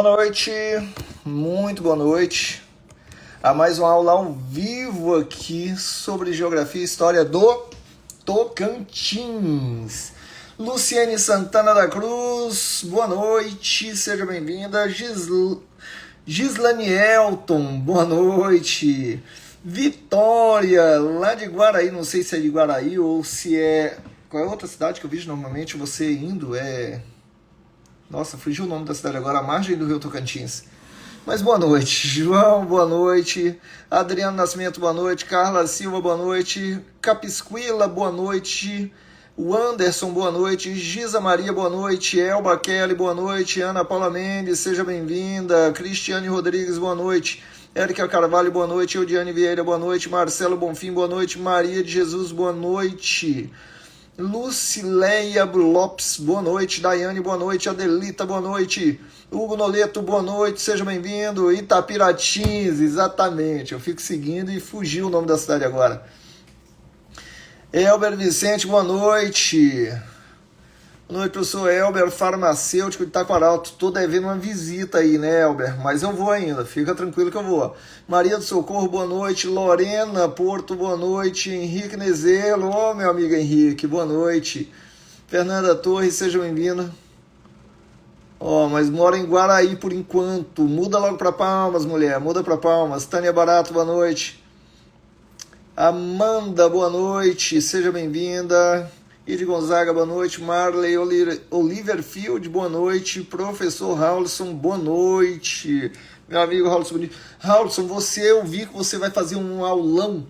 noite, muito boa noite a mais uma aula ao vivo aqui sobre Geografia e História do Tocantins. Luciene Santana da Cruz, boa noite, seja bem-vinda. Gislane Elton, boa noite. Vitória, lá de Guaraí, não sei se é de Guaraí ou se é... Qual é a outra cidade que eu vejo normalmente você indo? Nossa, fugiu o nome da cidade agora, a margem do Rio Tocantins. Mas boa noite. João, boa noite. Adriano Nascimento, boa noite. Carla Silva, boa noite. Capisquila, boa noite. O Anderson, boa noite. Giza Maria, boa noite. Elba Kelly, boa noite. Ana Paula Mendes, seja bem-vinda. Cristiane Rodrigues, boa noite. Érica Carvalho, boa noite. Eudiane Vieira, boa noite. Marcelo Bonfim, boa noite. Maria de Jesus, boa noite. Lucileia Lopes, boa noite. Daiane, boa noite. Adelita, boa noite. Hugo Noleto, boa noite, seja bem-vindo. Itapiratins, exatamente. Eu fico seguindo e fugiu o nome da cidade agora. Elber Vicente, boa noite. Boa noite, professor Elber, farmacêutico de Taquaralto. Tô devendo uma visita aí, né, Elber? Mas eu vou ainda, fica tranquilo que eu vou. Maria do Socorro, boa noite. Lorena Porto, boa noite. Henrique Nezelo, ô meu amigo Henrique, boa noite. Fernanda Torres, seja bem-vinda. Mas mora em Guaraí por enquanto. Muda logo para Palmas, mulher, muda para Palmas. Tânia Barato, boa noite. Amanda, boa noite, seja bem-vinda. Ide Gonzaga, boa noite. Marley Oliverfield, boa noite. Professor Raulson, boa noite. Meu amigo Raulson Bonito. Raulson, eu vi que você vai fazer um aulão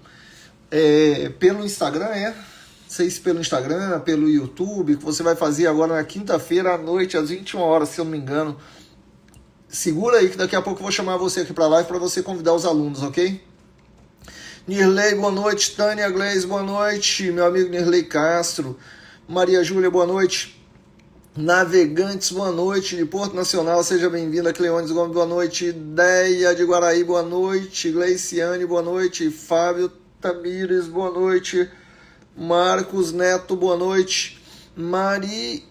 pelo Instagram, Não sei se pelo Instagram, pelo YouTube, que você vai fazer agora na quinta-feira à noite, às 21 horas, se eu não me engano. Segura aí que daqui a pouco eu vou chamar você aqui para live para você convidar os alunos, ok? Nirley, boa noite. Tânia Gleis, boa noite. Meu amigo Nirley Castro. Maria Júlia, boa noite. Navegantes, boa noite. De Porto Nacional, seja bem-vinda. Cleones Gomes, boa noite. Deia de Guaraí, boa noite. Gleiciane, boa noite. Fábio Tamires, boa noite. Marcos Neto, boa noite. Maria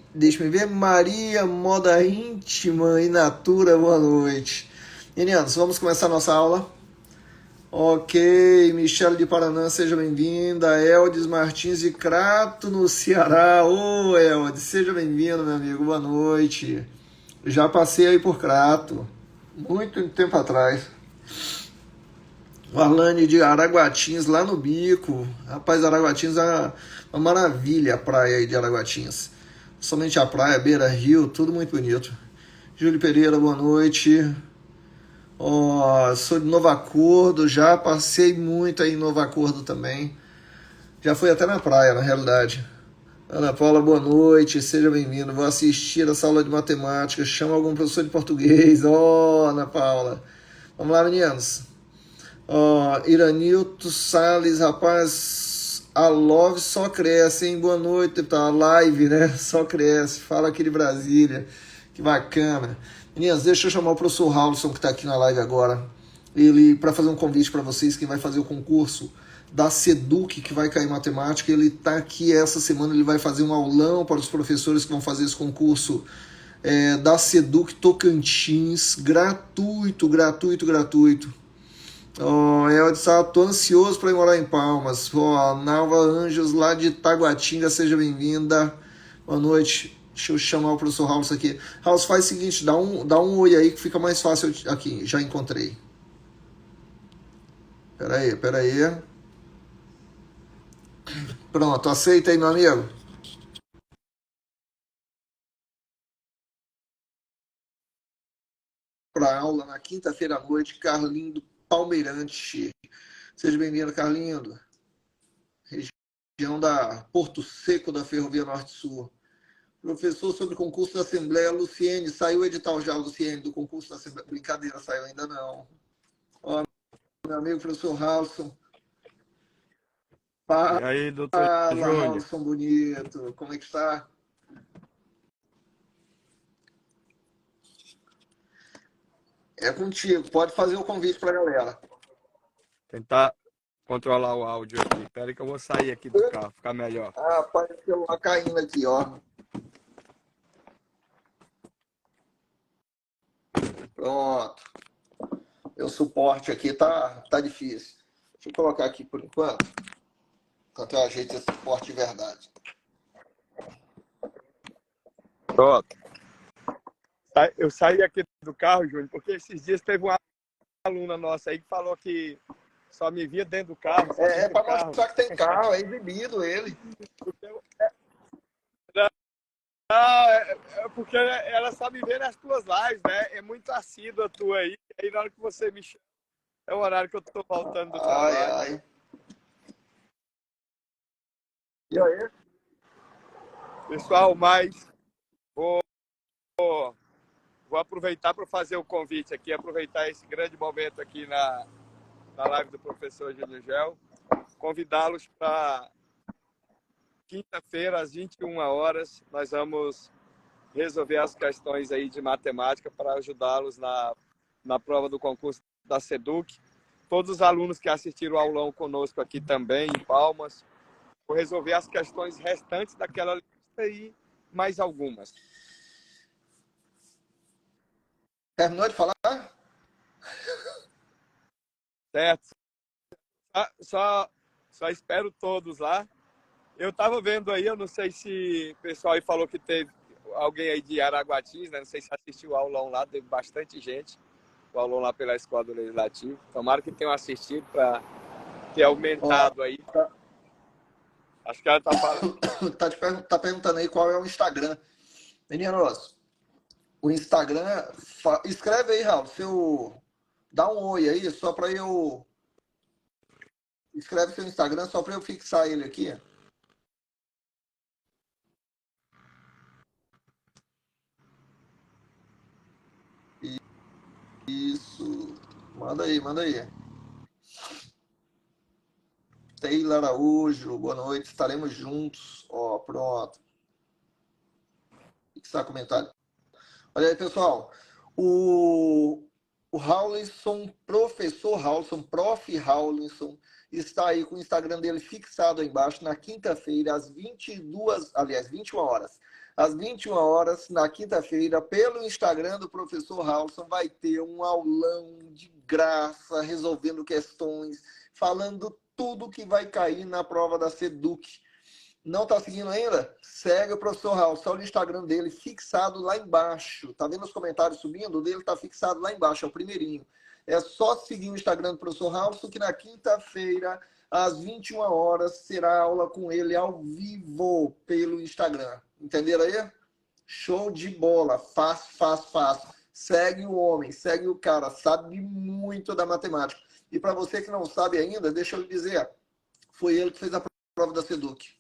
Moda Íntima e Natura, boa noite. Meninos, vamos começar a nossa aula. Ok, Michele de Paraná, seja bem-vinda. Eldes Martins de Crato, no Ceará. Ô, Eldes, seja bem-vindo, meu amigo, boa noite. Já passei aí por Crato, muito tempo atrás. Arlane de Araguatins, lá no Bico. Rapaz, Araguatins é uma maravilha, a praia aí de Araguatins. Somente a praia, beira, rio, tudo muito bonito. Júlio Pereira, boa noite. Sou de Novo Acordo, já passei muito aí em Novo Acordo também. Já fui até na praia, na realidade. Ana Paula, boa noite, seja bem-vindo. Vou assistir essa aula de matemática. Chama algum professor de português. Ana Paula. Vamos lá, meninos. Iranilto Salles, rapaz, a Love só cresce, hein? Boa noite, tá? Live, né? Só cresce. Fala aqui de Brasília. Que bacana. Meninas, deixa eu chamar o professor Raulson, que está aqui na live agora, ele para fazer um convite para vocês, quem vai fazer o concurso da SEDUC, que vai cair em matemática. Ele está aqui essa semana, ele vai fazer um aulão para os professores que vão fazer esse concurso da SEDUC Tocantins, gratuito. Eu estou ansioso para ir morar em Palmas. Nalva Anjos, lá de Taguatinga, seja bem-vinda. Boa noite. Deixa eu chamar o professor Raulson aqui. Raulson, faz o seguinte, dá um oi aí que fica mais fácil aqui. Já encontrei. Pera aí. Pronto, aceita aí, meu amigo. Para aula na quinta-feira à noite, Carlindo Palmeirante. Seja bem-vindo, Carlindo. Região da Porto Seco da Ferrovia Norte-Sul. Professor sobre concurso da Assembleia, Luciene. Saiu o edital já, Luciene, do concurso da Assembleia? Brincadeira, saiu ainda não. Meu amigo professor Raulson. E aí, doutor Júnior? Raulson bonito. Como é que está? É contigo. Pode fazer o convite para a galera. Tentar controlar o áudio aqui. Espera que eu vou sair aqui do carro, ficar melhor. Rapaz, o celular caindo aqui, Pronto. Meu suporte aqui tá difícil. Deixa eu colocar aqui por enquanto eu ajeito esse suporte de verdade. Pronto. Eu saí aqui do carro, Júnior, porque esses dias teve uma aluna nossa aí que falou que só me via dentro do carro. É para mostrar que tem carro, é exibido ele. Não, porque ela só me vê nas tuas lives, né? É muito assídua a tua aí. Aí na hora que você me chama, é o horário que eu tô voltando do trabalho. Ai. E aí? Pessoal, mas vou aproveitar para fazer o convite aqui, aproveitar esse grande momento aqui na live do professor Júnior Gel, convidá-los para quinta-feira, às 21 horas, nós vamos resolver as questões aí de matemática para ajudá-los na prova do concurso da SEDUC. Todos os alunos que assistiram ao aulão conosco aqui também, em Palmas, vou resolver as questões restantes daquela lista e mais algumas. Terminou de falar? Certo? Só espero todos lá. Eu estava vendo aí, eu não sei se o pessoal aí falou que teve alguém aí de Araguatins, né? Não sei se assistiu o aulão lá, teve bastante gente, o aulão lá pela Escola do Legislativo. Tomara que tenham assistido para ter aumentado aí. Acho que ela tá falando. Tá perguntando aí qual é o Instagram. Meninos, o Instagram... Escreve aí, Raul, dá um oi aí, só para eu... Escreve seu Instagram só para eu fixar ele aqui. Isso. Manda aí. Taylor Araújo, boa noite, estaremos juntos. Ó, pronto. Fixar comentário. Olha aí, pessoal. O Haulinson, professor Haulinson, prof. Haulinson, está aí com o Instagram dele fixado aí embaixo na quinta-feira, às 21 horas. Às 21 horas, na quinta-feira, pelo Instagram do professor Haulinson, vai ter um aulão de graça, resolvendo questões, falando tudo que vai cair na prova da SEDUC. Não está seguindo ainda? Segue o professor Raul, só o Instagram dele fixado lá embaixo. Tá vendo os comentários subindo? O dele está fixado lá embaixo, é o primeirinho. É só seguir o Instagram do professor Raul, que na quinta-feira, às 21 horas, será aula com ele ao vivo pelo Instagram. Entenderam aí? Show de bola. Fácil. Segue o homem, segue o cara, sabe muito da matemática. E para você que não sabe ainda, deixa eu lhe dizer, foi ele que fez a prova da SEDUC.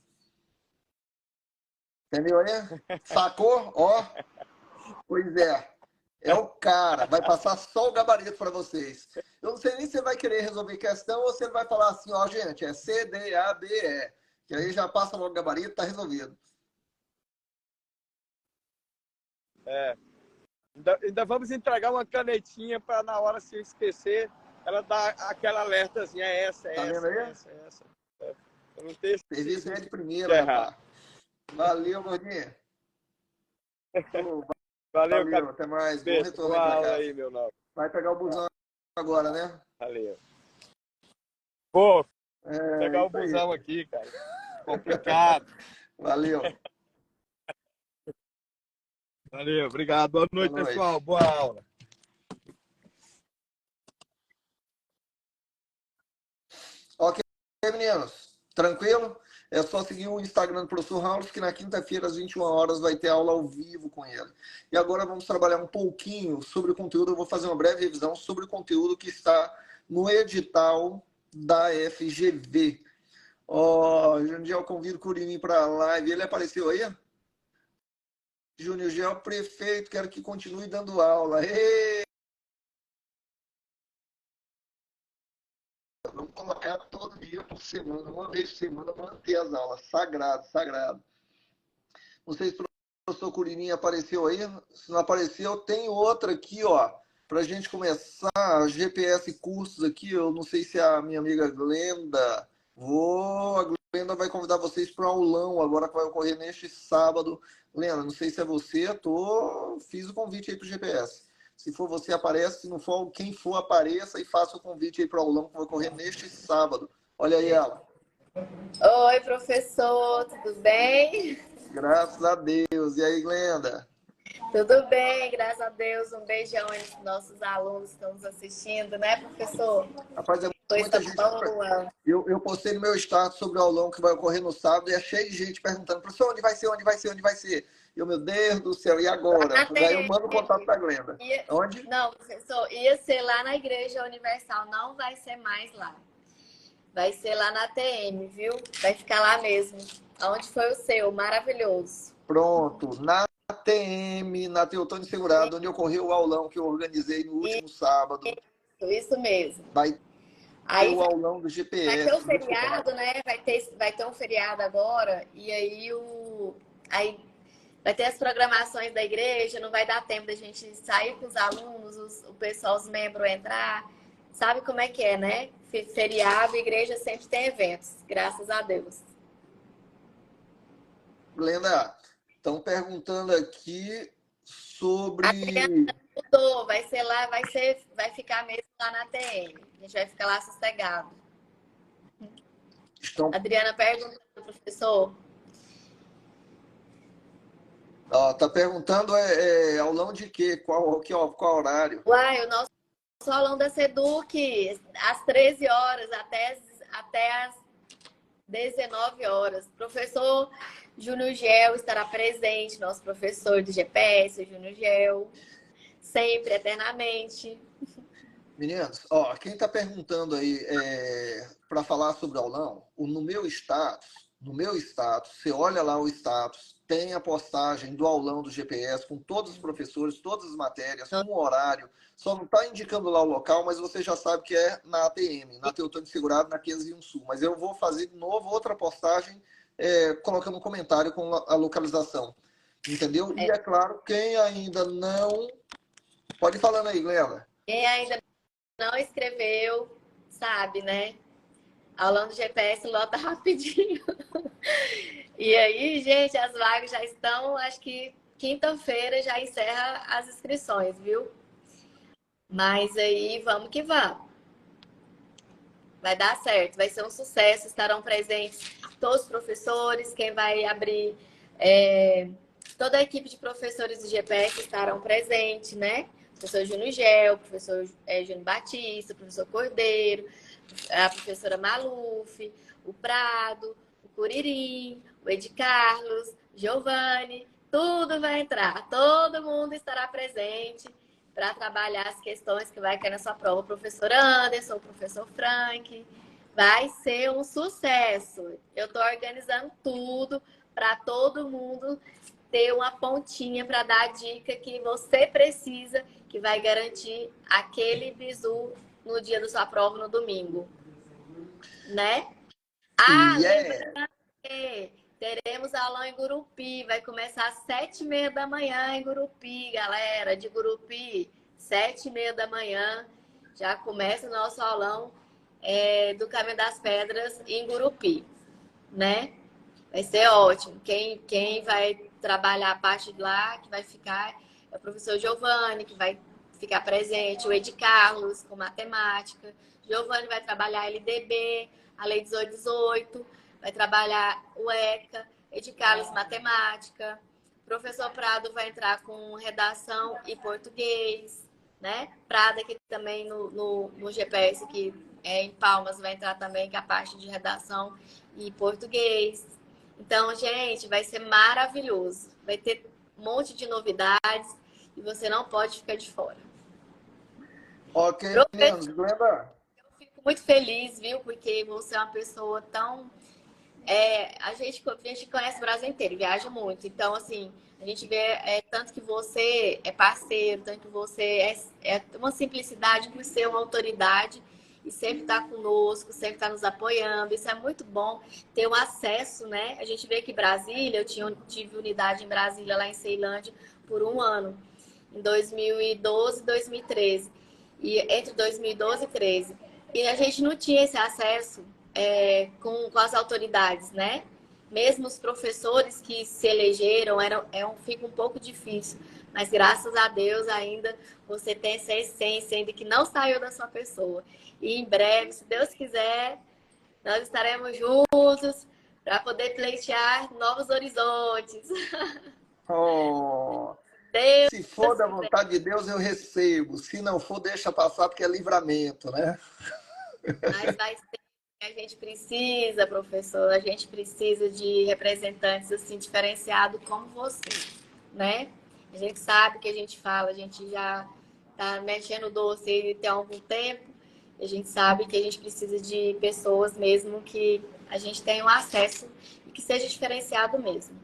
Entendeu aí? Sacou? Ó. Pois é. É o cara. Vai passar só o gabarito para vocês. Eu não sei nem se ele vai querer resolver questão ou se ele vai falar assim, ó, gente, é C, D, A, B, E. Que aí já passa logo o gabarito, tá resolvido. Ainda vamos entregar uma canetinha para na hora, se eu esquecer, ela dá aquela alertazinha. Essa. Eu não tenho serviço é de primeira, rapaz. Valeu, gordinho. Valeu, até mais. Bom retorno aí pra casa. Aí, meu nome. Vai pegar o busão agora, né? Valeu. Pô, pegar o busão aí. Aqui, cara. Complicado. Valeu. Valeu, obrigado. Boa noite, pessoal. Boa aula. Ok, meninos. Tranquilo? É só seguir o Instagram do professor Raul, que na quinta-feira, às 21 horas, vai ter aula ao vivo com ele. E agora vamos trabalhar um pouquinho sobre o conteúdo. Eu vou fazer uma breve revisão sobre o conteúdo que está no edital da FGV. Ó, Júnior Gel, convido o Curirim para a live. Ele apareceu aí? Júnior Gel, prefeito, quero que continue dando aula. Ei! Vamos colocar todo dia por semana, uma vez por semana, manter as aulas. Sagrado. Não sei se o professor Curirim apareceu aí. Se não apareceu, tem outra aqui, ó. Para a gente começar, GPS cursos aqui. Eu não sei se é a minha amiga Glenda. A Glenda vai convidar vocês para um aulão agora que vai ocorrer neste sábado. Glenda, não sei se é você, fiz o convite aí para o GPS. Se for você, aparece. Se não for, quem for, apareça e faça o convite aí para o aulão que vai ocorrer neste sábado. Olha aí ela. Oi, professor, tudo bem? Graças a Deus. E aí, Glenda? Tudo bem, graças a Deus. Um beijão aí para os nossos alunos que estão nos assistindo, né, professor? Rapaz, é Coisa muita gente. boa. Eu postei no meu status sobre o aulão que vai ocorrer no sábado e é cheio de gente perguntando, professor, onde vai ser, onde vai ser, onde vai ser? E eu, meu Deus do céu, e agora? Lá Daí eu tem... mando o contato da Glenda. Onde? Não, professor, ia ser lá na Igreja Universal, não vai ser mais lá. Vai ser lá na TM, viu? Vai ficar lá mesmo. Onde foi o seu? Maravilhoso. Pronto, na TM, na Teotônio Segurado, onde ocorreu o aulão que eu organizei no último sábado. Isso mesmo. Vai ter Aí o aulão do vai ter um GPS. feriado, né? Vai ter um feriado agora. E aí vai ter as programações da igreja. Não vai dar tempo da gente sair com os alunos, o pessoal, os membros entrar. Sabe como é que é, né? Feriado, igreja sempre tem eventos. Graças a Deus. Glenda, estão perguntando aqui sobre. Adriana mudou, vai ser lá, vai ficar mesmo lá na TM. A gente vai ficar lá sossegado. Estão... Adriana perguntou, professor. Tá perguntando aulão de quê? Qual horário? Uai, o nosso aulão da Seduc, às 13 horas até às 19 horas. Professor Júnior Gel estará presente, nosso professor de GPS, Júnior Gel, sempre, eternamente. Meninos, quem está perguntando aí para falar sobre aulão, no meu status, você olha lá o status, tem a postagem do aulão do GPS com todos os professores, todas as matérias, com o horário. Só não está indicando lá o local, mas você já sabe que é na ATM, na Teotônio Segurado, na 501 Sul. Mas eu vou fazer de novo outra postagem colocando um comentário com a localização. Entendeu? E é claro, quem ainda não... Pode ir falando aí, Glenda. Quem ainda não escreveu, sabe, né? Aulão do GPS lota rapidinho. E aí, gente, as vagas já estão, acho que quinta-feira já encerra as inscrições, viu? Mas aí, vamos que vamos. Vai dar certo, vai ser um sucesso. Estarão presentes todos os professores, quem vai abrir... toda a equipe de professores do GPS estarão presentes, né? Professor Júnior Gel, professor Júnior Batista, professor Cordeiro, a professora Maluf, o Prado, o Curirim, o Ed Carlos, Giovanni, tudo vai entrar. Todo mundo estará presente para trabalhar as questões que vai cair na sua prova. O professor Anderson, o professor Frank. Vai ser um sucesso. Eu estou organizando tudo para todo mundo ter uma pontinha para dar a dica que você precisa, que vai garantir aquele bizu no dia da sua prova no domingo. Né? Lembrando que teremos aulão em Gurupi, vai começar às 7h30 da manhã em Gurupi, galera, de Gurupi, 7h30 da manhã, já começa o nosso aulão do Caminho das Pedras em Gurupi, né? Vai ser ótimo. Quem vai trabalhar a parte de lá, que vai ficar, é o professor Giovanni, que vai ficar presente, o Ed Carlos, com matemática. Giovanni vai trabalhar LDB, a Lei 1818, vai trabalhar o ECA, Ed Carlos, matemática. O professor Prado vai entrar com redação e português, né? Prado aqui também no GPS, que é em Palmas, vai entrar também com a parte de redação e português. Então, gente, vai ser maravilhoso. Vai ter um monte de novidades e você não pode ficar de fora. Ok, meninos, Glenda. Eu fico muito feliz, viu? Porque você é uma pessoa tão... a gente conhece o Brasil inteiro, viaja muito. Então, assim, a gente vê tanto que você é parceiro, tanto que você é uma simplicidade por ser uma autoridade e sempre está conosco, sempre está nos apoiando. Isso é muito bom, ter um acesso, né? A gente vê que Brasília, eu tive unidade em Brasília, lá em Ceilândia, por um ano, em 2012 e 2013. E entre 2012 e 2013. E a gente não tinha esse acesso com as autoridades, né? Mesmo os professores que se elegeram, fica um pouco difícil. mas graças a Deus ainda você tem essa essência ainda que não saiu da sua pessoa. E em breve, se Deus quiser, nós estaremos juntos para poder pleitear novos horizontes. Oh, Deus se for da quiser. vontade de Deus, eu recebo. Se não for, deixa passar, porque é livramento, né? Mas vai ser que a gente precisa, professor, a gente precisa de representantes assim diferenciados como você, né? A gente sabe que a gente fala, a gente já está mexendo o doce tem algum tempo, a gente sabe que a gente precisa de pessoas mesmo que a gente tenha um acesso e que seja diferenciado mesmo.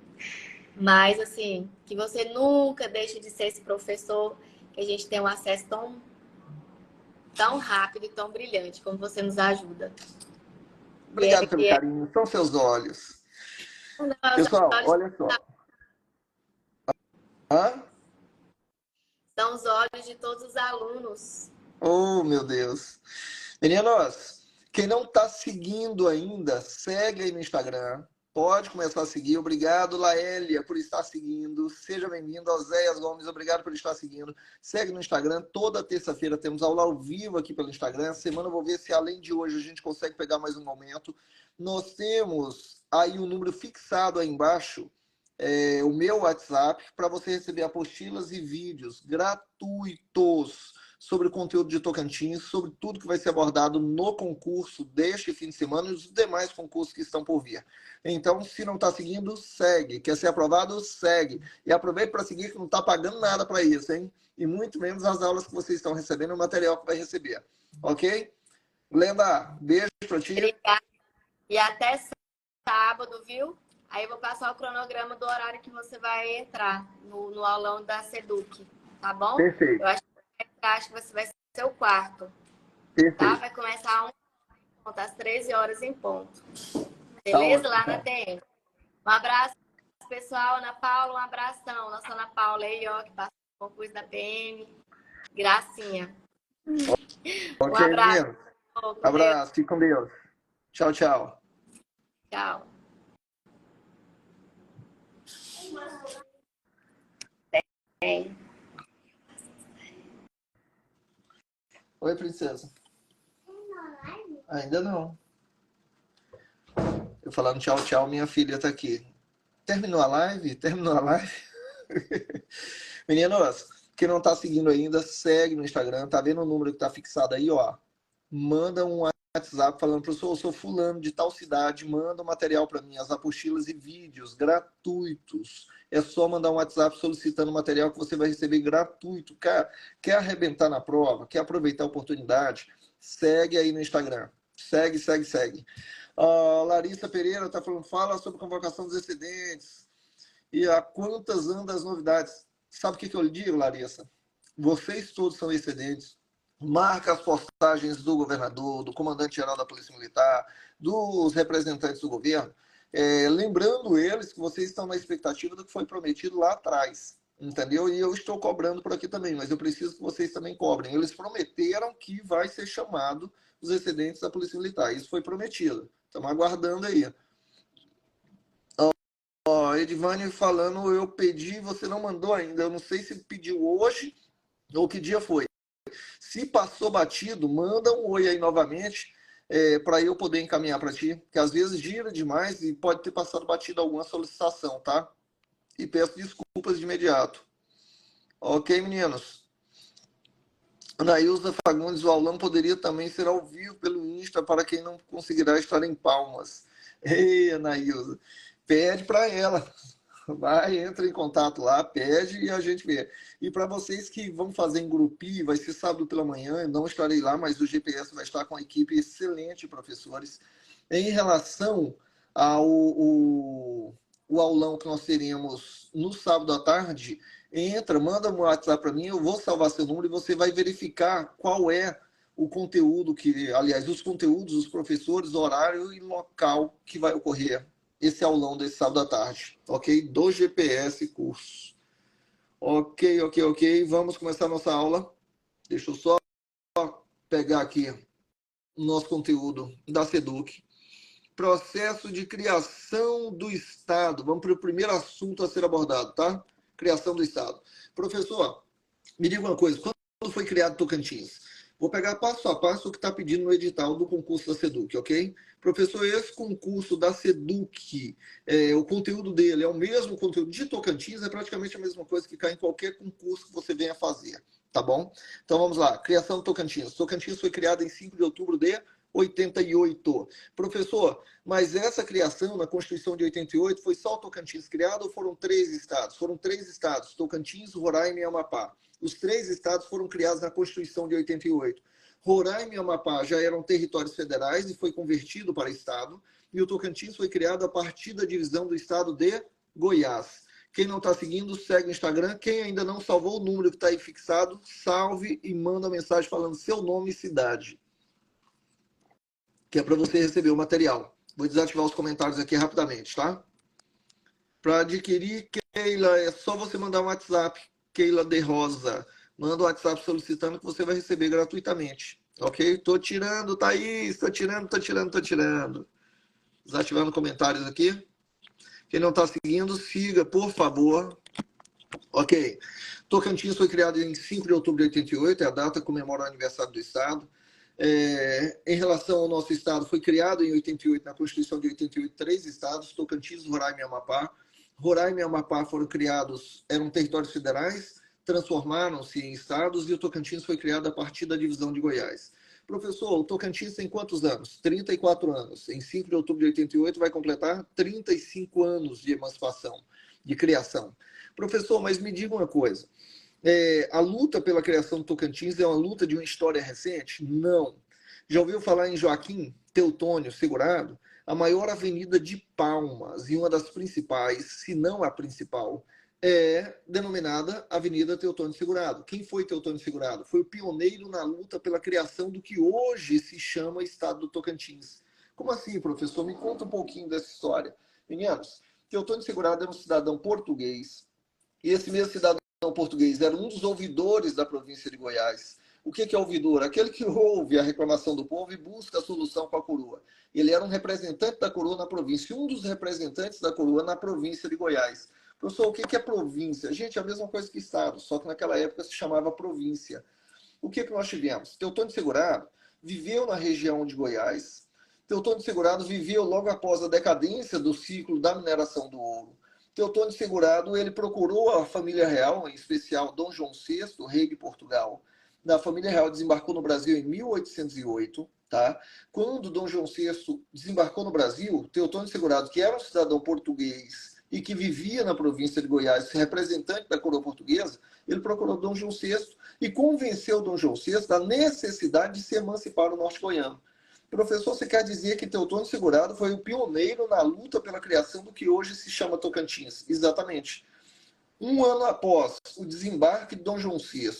Mas, assim, que você nunca deixe de ser esse professor, que a gente tenha um acesso tão rápido e tão brilhante como você nos ajuda. Obrigado pelo carinho. São seus olhos. Pessoal, olha só. Hã? São os olhos de todos os alunos. Oh, meu Deus. Meninos, quem não está seguindo ainda, segue aí no Instagram. Pode começar a seguir. Obrigado, Laélia, por estar seguindo. Seja bem-vindo. Oséias Gomes, obrigado por estar seguindo. Segue no Instagram. Toda terça-feira temos aula ao vivo aqui pelo Instagram. Semana eu vou ver se além de hoje a gente consegue pegar mais um momento. Nós temos aí um número fixado aí embaixo, o meu WhatsApp, para você receber apostilas e vídeos gratuitos sobre o conteúdo de Tocantins, sobre tudo que vai ser abordado no concurso deste fim de semana e os demais concursos que estão por vir. Então, se não está seguindo, segue. Quer ser aprovado, segue. E aproveite para seguir, que não está pagando nada para isso, hein? E muito menos as aulas que vocês estão recebendo, o material que vai receber. Ok? Lenda, beijo para ti. Obrigada. E até sábado, viu? Aí eu vou passar o cronograma do horário que você vai entrar no aulão da Seduc, tá bom? Perfeito. Eu acho que você vai ser o quarto. Perfeito. Tá? Vai começar às 13 horas em ponto. Beleza? Lá na TM. Um abraço, pessoal. Ana Paula, um abração. Nossa Ana Paula aí, ó, que passou no concurso da PM. Gracinha. Ok, Um abraço. menino. Abraço. Fique com Deus. Tchau, tchau. Tchau. Tem. Oi, princesa. Ainda não. Eu falando tchau, tchau, minha filha tá aqui. Terminou a live? Terminou a live? Meninos, quem não tá seguindo ainda, segue no Instagram. Tá vendo o número que tá fixado aí, ó? Manda um WhatsApp falando, professor, eu sou fulano de tal cidade, manda o material para mim, as apostilas e vídeos gratuitos. É só mandar um WhatsApp solicitando o material que você vai receber gratuito. Quer arrebentar na prova? Quer aproveitar a oportunidade? Segue aí no Instagram. Segue, segue, segue. Larissa Pereira está falando, fala sobre convocação dos excedentes e a quantas andam as novidades. Sabe o que eu lhe digo, Larissa? Vocês todos são excedentes. Marca as postagens do governador, do comandante-geral da Polícia Militar, dos representantes do governo, lembrando eles que vocês estão na expectativa do que foi prometido lá atrás, entendeu? E eu estou cobrando por aqui também, mas eu preciso que vocês também cobrem. Eles prometeram que vai ser chamado os excedentes da Polícia Militar, isso foi prometido. Estamos aguardando aí. Edivane falando, eu pedi, você não mandou ainda, eu não sei se pediu hoje ou que dia foi. Se passou batido, manda um oi aí novamente, para eu poder encaminhar para ti, que às vezes gira demais e pode ter passado batido alguma solicitação, tá? E peço desculpas de imediato. Ok, meninos? Anailza Fagundes, o aulão poderia também ser ao vivo pelo Insta para quem não conseguirá estar em Palmas. Ei, Anailza, pede para ela. Vai, entra em contato lá, pede e a gente vê. E para vocês que vão fazer em grupinho, vai ser sábado pela manhã, eu não estarei lá, mas o GPS vai estar com a equipe excelente de professores. Em relação ao aulão que nós teremos no sábado à tarde, entra, manda um WhatsApp para mim, eu vou salvar seu número e você vai verificar qual é o conteúdo aliás, os conteúdos, os professores, horário e local que vai ocorrer esse aulão desse sábado à tarde, ok? Do GPS curso. Ok. Vamos começar a nossa aula. Deixa eu só pegar aqui o nosso conteúdo da Seduc. Processo de criação do Estado. Vamos para o primeiro assunto a ser abordado, tá? criação do Estado. Professor, me diga uma coisa, quando foi criado Tocantins? Vou pegar passo a passo o que está pedindo no edital do concurso da SEDUC, ok? Professor, esse concurso da SEDUC, o conteúdo dele é o mesmo conteúdo de Tocantins, é praticamente a mesma coisa que cai em qualquer concurso que você venha fazer, tá bom? Então vamos lá, criação do Tocantins. Tocantins foi criado em 5 de outubro de 88. Professor, mas essa criação na Constituição de 88 foi só o Tocantins criado ou foram 3 estados? Foram 3 estados, Tocantins, Roraima e Amapá. Os 3 estados foram criados na Constituição de 88. Roraima e Amapá já eram territórios federais e foi convertido para estado. E o Tocantins foi criado a partir da divisão do estado de Goiás. Quem não está seguindo, segue o Instagram. Quem ainda não salvou o número que está aí fixado, salve e manda mensagem falando seu nome e cidade, que é para você receber o material. Vou desativar os comentários aqui rapidamente, tá? Para adquirir, Keila, é só você mandar um WhatsApp, Keila de Rosa. Manda um WhatsApp solicitando que você vai receber gratuitamente. Ok? Tô tirando, Thaís. Tô tirando. Desativando comentários aqui. Quem não está seguindo, siga, por favor. Ok. Tocantins foi criado em 5 de outubro de 88, é a data que comemora o aniversário do Estado. Em relação ao nosso Estado, foi criado em 88, na Constituição de 88, 3 estados, Tocantins, Roraima e Amapá. Roraima e Amapá foram criados, eram territórios federais, transformaram-se em estados e o Tocantins foi criado a partir da divisão de Goiás. Professor, o Tocantins tem quantos anos? 34 anos. Em 5 de outubro de 88 vai completar 35 anos de emancipação, de criação. Professor, mas me diga uma coisa. A luta pela criação do Tocantins é uma luta de uma história recente? Não. Já ouviu falar em Joaquim Teutônio Segurado? A maior avenida de Palmas, e uma das principais, se não a principal, é denominada Avenida Teutônio Segurado. Quem foi Teutônio Segurado? Foi o pioneiro na luta pela criação do que hoje se chama Estado do Tocantins. Como assim, professor? Me conta um pouquinho dessa história. Meninos, Teutônio Segurado era um cidadão português, e esse mesmo cidadão português era um dos ouvidores da província de Goiás. O que é ouvidor? Aquele que ouve a reclamação do povo e busca a solução com a coroa. Ele era um representante da coroa na província, um dos representantes da coroa na província de Goiás. Professor, o que é província? Gente, é a mesma coisa que Estado, só que naquela época se chamava província. O que nós tivemos? Teutônio Segurado viveu na região de Goiás. Teutônio Segurado viveu logo após a decadência do ciclo da mineração do ouro. Teutônio Segurado, ele procurou a família real, em especial Dom João VI, rei de Portugal. A família real desembarcou no Brasil em 1808, tá? Quando Dom João VI desembarcou no Brasil, Teutônio Segurado, que era um cidadão português e que vivia na província de Goiás, representante da coroa portuguesa, ele procurou Dom João VI e convenceu Dom João VI da necessidade de se emancipar o norte goiano. Professor, você quer dizer que Teutônio Segurado foi o pioneiro na luta pela criação do que hoje se chama Tocantins? Exatamente. Um ano após o desembarque de Dom João VI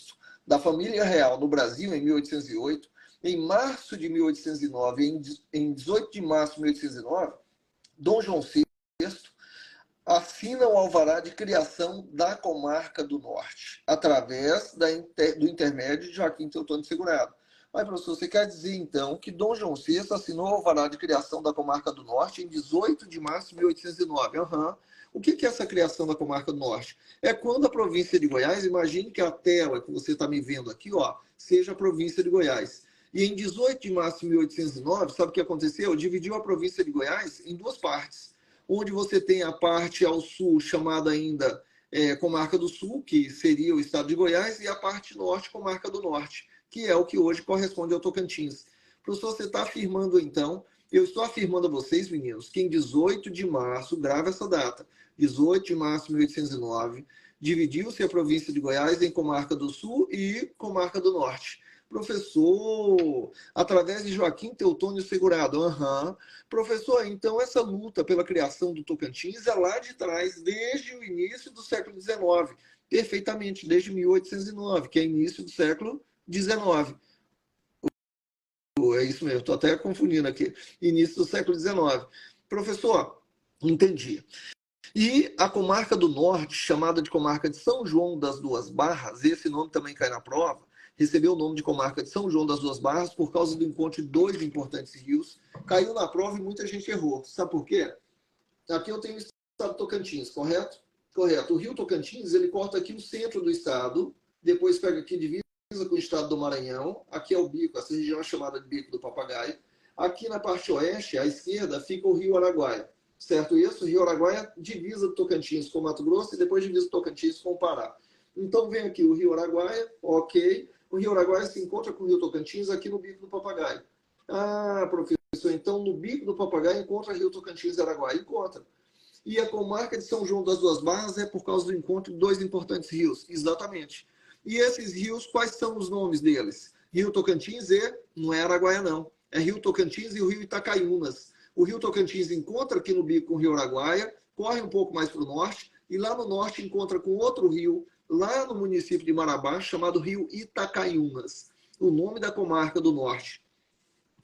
da família real no Brasil, em 1808, em março de 1809, em 18 de março de 1809, Dom João VI assina o alvará de criação da comarca do Norte, através do intermédio de Joaquim Teutônio Segurado. Mas, professor, você quer dizer, então, que Dom João VI assinou o alvará de criação da comarca do Norte em 18 de março de 1809? Uhum. O que é essa criação da comarca do Norte? É quando a província de Goiás, imagine que a tela que você está me vendo aqui, ó, seja a província de Goiás. E em 18 de março de 1809, sabe o que aconteceu? Dividiu a província de Goiás em 2 partes. Onde você tem a parte ao sul, chamada ainda Comarca do Sul, que seria o estado de Goiás, e a parte norte, Comarca do Norte, que é o que hoje corresponde ao Tocantins. Professor, você está afirmando, então, eu estou afirmando a vocês, meninos, que em 18 de março, grava essa data, 18 de março de 1809, dividiu-se a província de Goiás em Comarca do Sul e Comarca do Norte. Professor, através de Joaquim Teutônio Segurado. Uhum. Professor, então essa luta pela criação do Tocantins é lá de trás, desde o início do século XIX. Perfeitamente, desde 1809, que é início do século XIX. É isso mesmo, estou até confundindo aqui. Início do século XIX. Professor, entendi. E a comarca do Norte, chamada de comarca de São João das Duas Barras, esse nome também cai na prova, recebeu o nome de comarca de São João das Duas Barras por causa do encontro de 2 importantes rios. Caiu na prova e muita gente errou. Sabe por quê? Aqui eu tenho o estado do Tocantins, correto? Correto. O Rio Tocantins, ele corta aqui o centro do estado, depois pega aqui divisa com o estado do Maranhão, aqui é o bico, essa região é chamada de Bico do Papagaio. Aqui na parte oeste, à esquerda, fica o Rio Araguaia, certo isso? O Rio Araguaia divisa do Tocantins com o Mato Grosso e depois divisa o Tocantins com o Pará. Então vem aqui o Rio Araguaia, ok. O Rio Araguaia se encontra com o Rio Tocantins aqui no Bico do Papagaio. Ah, professor, então no Bico do Papagaio encontra Rio Tocantins e Araguaia? Encontra. E a comarca de São João das Duas Barras é por causa do encontro de dois importantes rios. Exatamente. E esses rios, quais são os nomes deles? Rio Tocantins não é Araguaia, não. É Rio Tocantins e o Rio Itacaiunas. O Rio Tocantins encontra aqui no bico com o Rio Araguaia, corre um pouco mais para o norte, e lá no norte encontra com outro rio, lá no município de Marabá, chamado Rio Itacaiunas. O nome da comarca do norte,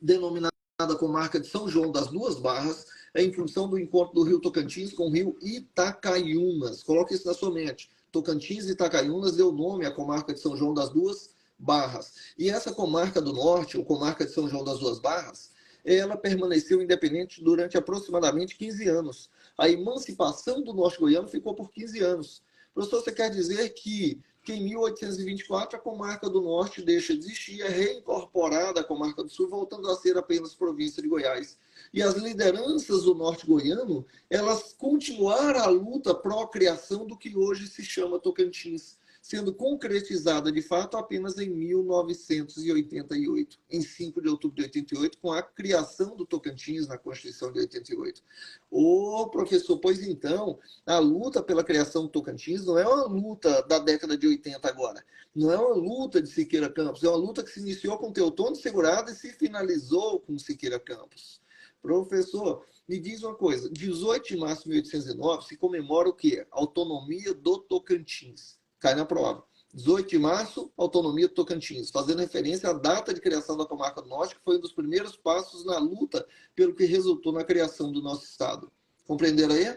denominada comarca de São João das Duas Barras, é em função do encontro do Rio Tocantins com o Rio Itacaiunas. Coloque isso na sua mente. Tocantins e Itacaiunas deu nome à comarca de São João das Duas Barras. E essa comarca do norte, ou comarca de São João das Duas Barras, ela permaneceu independente durante aproximadamente 15 anos. A emancipação do norte goiano ficou por 15 anos. Professor, você quer dizer que em 1824 a comarca do norte deixa de existir, é reincorporada à comarca do sul, voltando a ser apenas província de Goiás. E as lideranças do norte goiano, elas continuaram a luta pró-criação do que hoje se chama Tocantins, sendo concretizada de fato apenas em 1988, em 5 de outubro de 88, com a criação do Tocantins na Constituição de 88. Ô, professor, pois então, a luta pela criação do Tocantins não é uma luta da década de 80 agora, não é uma luta de Siqueira Campos, é uma luta que se iniciou com Teotônio Segurado e se finalizou com Siqueira Campos. Professor, me diz uma coisa, 18 de março de 1809 se comemora o quê? Autonomia do Tocantins. Cai na prova. 18 de março, autonomia do Tocantins, fazendo referência à data de criação da comarca do Norte, que foi um dos primeiros passos na luta pelo que resultou na criação do nosso estado. Compreenderam aí?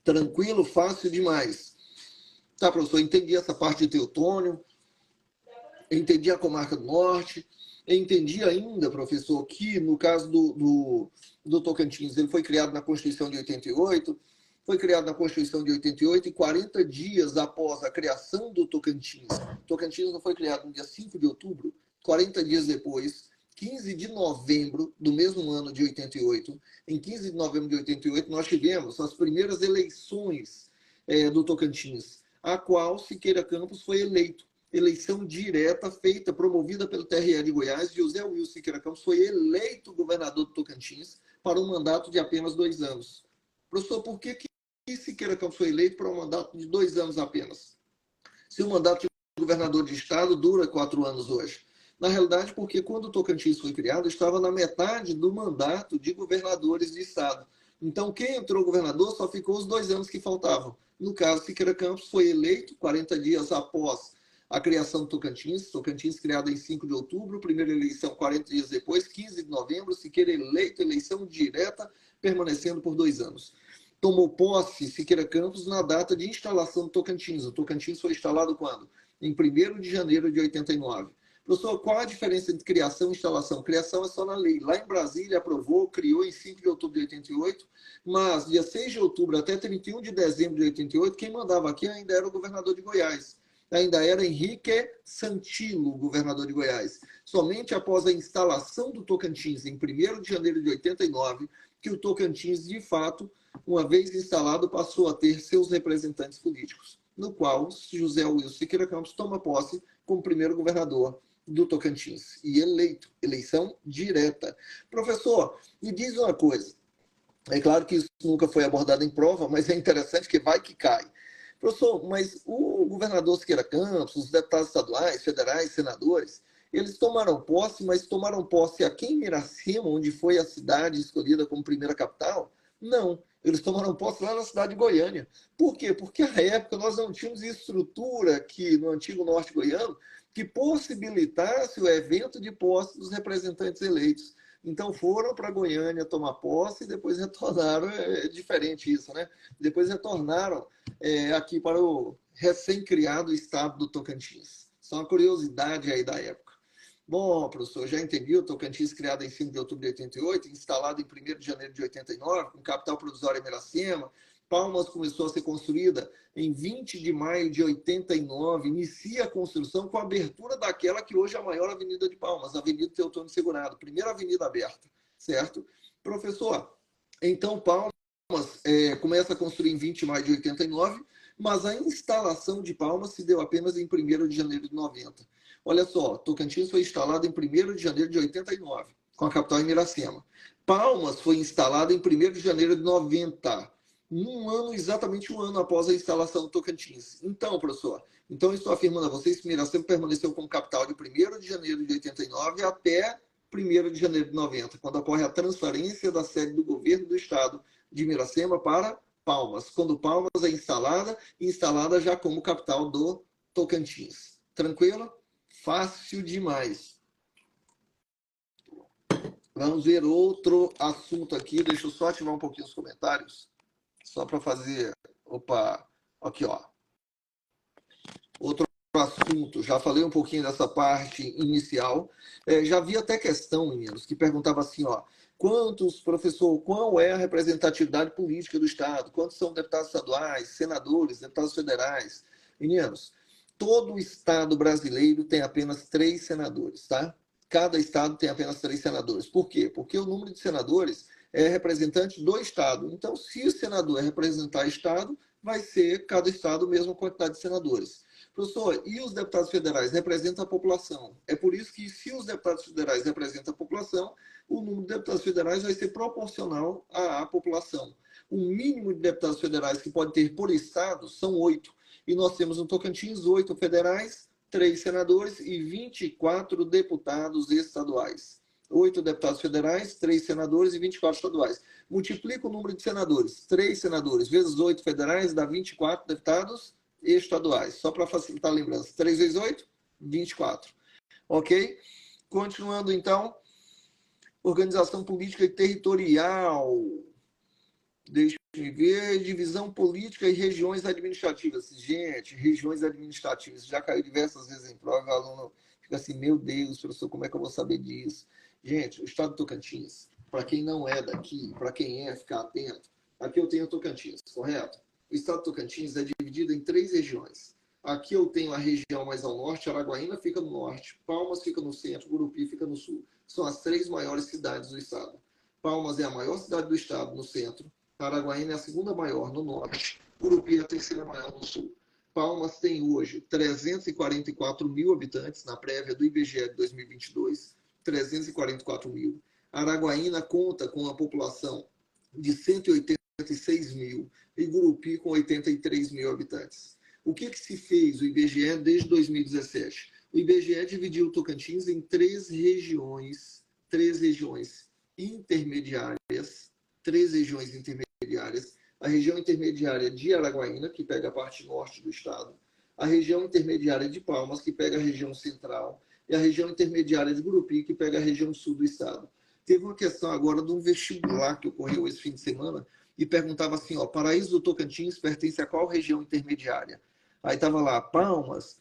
Tranquilo, fácil demais. Tá, professor, entendi essa parte de Teotônio, entendi a comarca do Norte, entendi ainda, professor, que no caso do Tocantins, ele foi criado na Constituição de 88, foi criado na Constituição de 88 e 40 dias após a criação do Tocantins. Tocantins não foi criado no dia 5 de outubro, 40 dias depois, 15 de novembro do mesmo ano de 88, em 15 de novembro de 88, nós tivemos as primeiras eleições do Tocantins, a qual Siqueira Campos foi eleito. Eleição direta feita, promovida pelo TRE de Goiás, José Wilson Siqueira Campos foi eleito governador do Tocantins para um mandato de apenas 2 anos. Professor, por que Siqueira Campos foi eleito para um mandato de 2 anos apenas? Se o mandato de governador de estado dura 4 anos hoje. Na realidade, porque quando o Tocantins foi criado, estava na metade do mandato de governadores de estado. Então, quem entrou governador só ficou os 2 anos que faltavam. No caso, Siqueira Campos foi eleito 40 dias após a criação do Tocantins criado em 5 de outubro, primeira eleição 40 dias depois, 15 de novembro, Siqueira eleito, eleição direta, permanecendo por 2 anos. Tomou posse Siqueira Campos na data de instalação do Tocantins. O Tocantins foi instalado quando? Em 1º de janeiro de 89. Professor, qual a diferença entre criação e instalação? Criação é só na lei. Lá em Brasília aprovou, criou em 5 de outubro de 88, mas dia 6 de outubro até 31 de dezembro de 88, quem mandava aqui ainda era o governador de Goiás. Ainda era Henrique Santilo, governador de Goiás. Somente após a instalação do Tocantins, em 1º de janeiro de 89, que o Tocantins, de fato, uma vez instalado, passou a ter seus representantes políticos, no qual José Wilson Siqueira Campos toma posse como primeiro governador do Tocantins. E eleito, eleição direta. Professor, me diz uma coisa. É claro que isso nunca foi abordado em prova, mas é interessante que vai que cai. Professor, mas o governador Siqueira Campos, os deputados estaduais, federais, senadores, eles tomaram posse, mas tomaram posse aqui em Miracema, onde foi a cidade escolhida como primeira capital? Não, eles tomaram posse lá na cidade de Goiânia. Por quê? Porque à época nós não tínhamos estrutura aqui no antigo norte goiano que possibilitasse o evento de posse dos representantes eleitos. Então foram para Goiânia tomar posse e depois retornaram, é diferente isso, né? Depois retornaram aqui para o recém-criado estado do Tocantins. Só uma curiosidade aí da época. Bom, professor, já entendi, o Tocantins criado em 5 de outubro de 88, instalado em 1º de janeiro de 89, com capital provisória em Miracema, Palmas começou a ser construída em 20 de maio de 89, inicia a construção com a abertura daquela que hoje é a maior avenida de Palmas, a Avenida Teotônio Segurado, primeira avenida aberta, certo? Professor, então Palmas começa a construir em 20 de maio de 89, mas a instalação de Palmas se deu apenas em 1º de janeiro de 90. Olha só, Tocantins foi instalado em 1º de janeiro de 89, com a capital em Iracema. Palmas foi instalada em 1º de janeiro de 90, exatamente um ano após a instalação do Tocantins. Então, professor, eu estou afirmando a vocês que Iracema permaneceu como capital de 1º de janeiro de 89 até 1º de janeiro de 90, quando ocorre a transferência da sede do governo do estado de Iracema para Palmas, quando Palmas é instalada já como capital do Tocantins. Tranquilo? Fácil demais. Vamos ver outro assunto aqui. Deixa eu só ativar um pouquinho os comentários. Só para fazer... Opa! Aqui, ó. Outro assunto. Já falei um pouquinho dessa parte inicial. Já vi até questão, meninos, que perguntava assim, ó. Professor, qual é a representatividade política do Estado? Quantos são deputados estaduais, senadores, deputados federais? Meninos, todo o Estado brasileiro tem apenas 3 senadores, tá? Cada Estado tem apenas 3 senadores. Por quê? Porque o número de senadores é representante do Estado. Então, se o senador representar Estado, vai ser cada Estado a mesma quantidade de senadores. Professor, e os deputados federais representam a população? É por isso que, se os deputados federais representam a população, o número de deputados federais vai ser proporcional à população. O mínimo de deputados federais que pode ter por Estado são 8. E nós temos no Tocantins 8 federais, 3 senadores e 24 deputados estaduais. 8 deputados federais, 3 senadores e 24 estaduais. Multiplica o número de senadores. 3 senadores vezes 8 federais dá 24 deputados estaduais. Só para facilitar a lembrança. 3 vezes 8, 24. Ok? Continuando, então. Organização política e territorial. Deixa eu ver. Divisão política e regiões administrativas. Gente, regiões administrativas. Já caiu diversas vezes em prova. O aluno fica assim, meu Deus, professor, como é que eu vou saber disso? Gente, o estado do Tocantins, para quem não é daqui, para quem é, ficar atento. Aqui eu tenho o Tocantins, correto? O estado do Tocantins é dividido em 3 regiões. Aqui eu tenho a região mais ao norte, Araguaína fica no norte, Palmas fica no centro, Gurupi fica no sul. São as 3 maiores cidades do estado. Palmas é a maior cidade do estado, no centro. Araguaína é a segunda maior, no norte. Gurupi é a terceira maior, no sul. Palmas tem hoje 344 mil habitantes, na prévia do IBGE de 2022. 344 mil. Araguaína conta com a população de 186 mil e Gurupi com 83 mil habitantes. O que se fez o IBGE desde 2017? O IBGE dividiu o Tocantins em 3 regiões intermediárias. 3 regiões intermediárias. A região intermediária de Araguaína, que pega a parte norte do estado. A região intermediária de Palmas, que pega a região central. E a região intermediária de Gurupi, que pega a região sul do estado. Teve uma questão agora de um vestibular que ocorreu esse fim de semana e perguntava assim, ó, Paraíso do Tocantins pertence a qual região intermediária? Aí estava lá Palmas,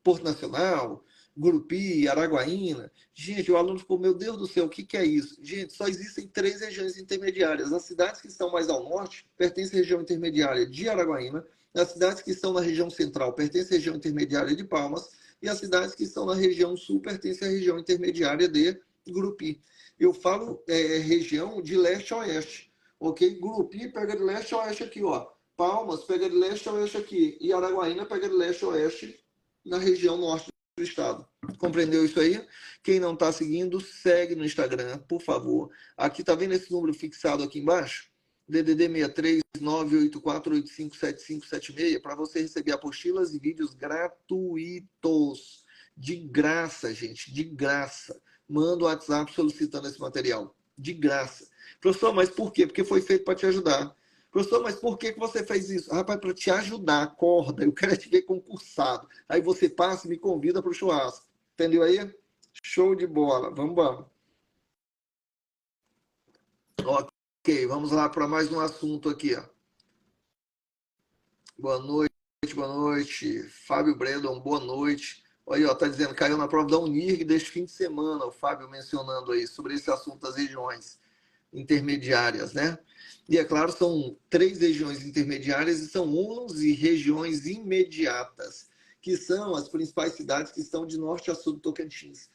Porto Nacional, Gurupi, Araguaína. Gente, o aluno ficou, meu Deus do céu, o que é isso? Gente, só existem 3 regiões intermediárias. As cidades que estão mais ao norte pertencem à região intermediária de Araguaína. As cidades que estão na região central pertencem à região intermediária de Palmas. E as cidades que estão na região sul pertencem à região intermediária de Gurupi. Eu falo região de leste a oeste, ok? Gurupi pega de leste a oeste aqui, ó. Palmas pega de leste a oeste aqui. E Araguaína pega de leste a oeste na região norte do estado. Compreendeu isso aí? Quem não está seguindo, segue no Instagram, por favor. Aqui, tá vendo esse número fixado aqui embaixo? DDD 63 984857576 para você receber apostilas e vídeos gratuitos. De graça, gente, de graça. Manda o WhatsApp solicitando esse material. De graça. Professor, mas por quê? Porque foi feito para te ajudar. Professor, mas por que você fez isso? Rapaz, para te ajudar, acorda. Eu quero te ver concursado. Aí você passa e me convida para o churrasco. Entendeu aí? Show de bola. Vamos. Ok, vamos lá para mais um assunto aqui. Ó. Boa noite. Fábio Brandon, boa noite. Olha, ó, tá dizendo, caiu na prova da Unirg deste fim de semana, o Fábio mencionando aí, sobre esse assunto das regiões. intermediárias, né? E é claro, são 3 regiões intermediárias e são 11 regiões imediatas, que são as principais cidades que estão de norte a sul do Tocantins.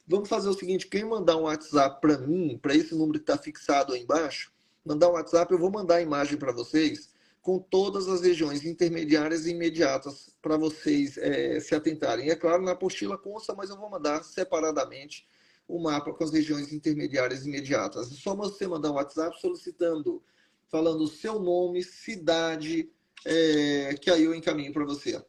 Vamos fazer o seguinte, quem mandar um WhatsApp para mim, para esse número que está fixado aí embaixo, mandar um WhatsApp, eu vou mandar a imagem para vocês com todas as regiões intermediárias e imediatas para vocês se atentarem. E é claro, na apostila consta, mas eu vou mandar separadamente o mapa com as regiões intermediárias e imediatas. É só você mandar um WhatsApp solicitando, falando o seu nome, cidade, que aí eu encaminho para você.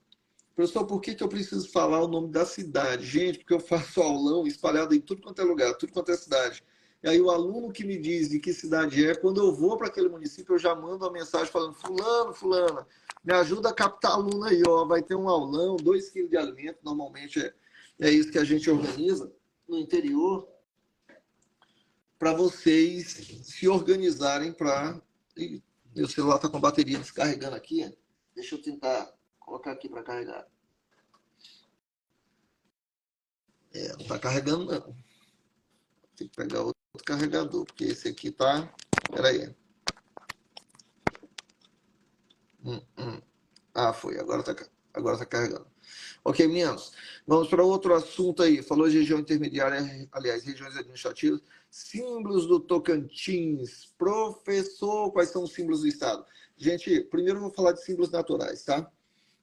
Professor, por que eu preciso falar o nome da cidade? Gente, porque eu faço aulão espalhado em tudo quanto é lugar, tudo quanto é cidade. E aí o aluno que me diz de que cidade é, quando eu vou para aquele município, eu já mando uma mensagem falando, fulano, fulana, me ajuda a captar aluno aí, ó, vai ter um aulão, 2 quilos de alimento, normalmente é isso que a gente organiza no interior, para vocês se organizarem para... Meu celular está com a bateria descarregando aqui, deixa eu tentar colocar aqui para carregar. Não está carregando, não. Tem que pegar outro carregador, porque esse aqui tá... Espera aí. Ah, foi. Agora tá carregando. Ok, meninos. Vamos para outro assunto aí. Falou de região intermediária, aliás, regiões administrativas. Símbolos do Tocantins. Professor, quais são os símbolos do estado? Gente, primeiro eu vou falar de símbolos naturais, tá?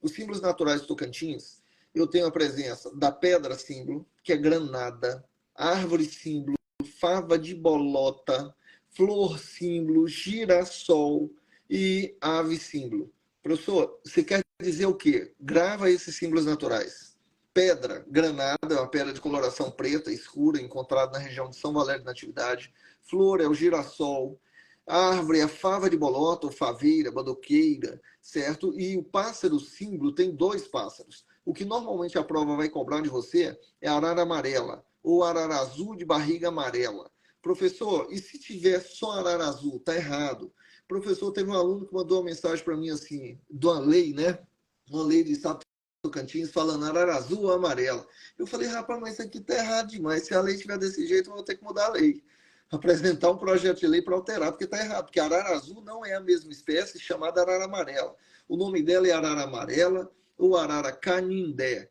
Os símbolos naturais do Tocantins, eu tenho a presença da pedra símbolo, que é granada, árvore símbolo, fava de bolota, flor símbolo, girassol e ave símbolo. Professor, você quer dizer o quê? Grava esses símbolos naturais. Pedra, granada, é uma pedra de coloração preta, escura, encontrada na região de São Valério da Natividade. Flor é o girassol. Árvore é a fava de bolota, ou faveira, badoqueira, certo? E o pássaro símbolo tem 2 pássaros. O que normalmente a prova vai cobrar de você é a arara amarela, ou arara azul de barriga amarela. Professor, e se tiver só arara azul? Tá errado. Professor, teve um aluno que mandou uma mensagem para mim assim, de uma lei, né? Uma lei de estado do Tocantins falando arara azul ou amarela. Eu falei, rapaz, mas isso aqui tá errado demais. Se a lei estiver desse jeito, eu vou ter que mudar a lei. Apresentar um projeto de lei para alterar, porque está errado. Porque a arara azul não é a mesma espécie chamada arara amarela. O nome dela é arara amarela ou arara canindé.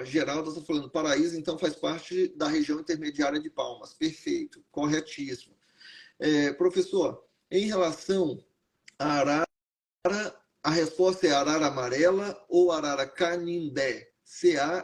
Geraldo está falando, Paraíso, então faz parte da região intermediária de Palmas. Perfeito, corretíssimo. Professor, em relação à arara, a resposta é arara amarela ou arara canindé. C-A-N-I-N-D-E,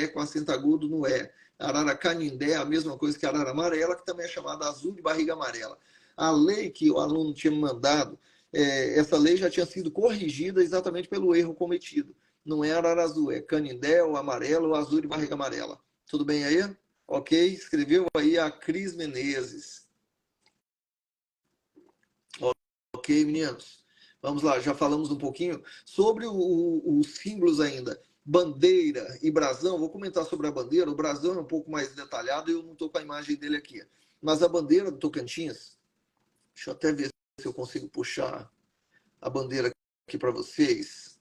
com acento agudo no E. Arara canindé é a mesma coisa que a arara amarela, que também é chamada azul de barriga amarela. A lei que o aluno tinha me mandado, essa lei já tinha sido corrigida exatamente pelo erro cometido. Não é arara azul, é canindé, ou amarelo, ou azul de barriga amarela. Tudo bem aí? Ok? Escreveu aí a Cris Menezes. Ok, meninos? Vamos lá, já falamos um pouquinho sobre os símbolos ainda. Bandeira e brasão, vou comentar sobre a bandeira. O brasão é um pouco mais detalhado e eu não estou com a imagem dele aqui. Mas a bandeira do Tocantins, deixa eu até ver se eu consigo puxar a bandeira aqui para vocês.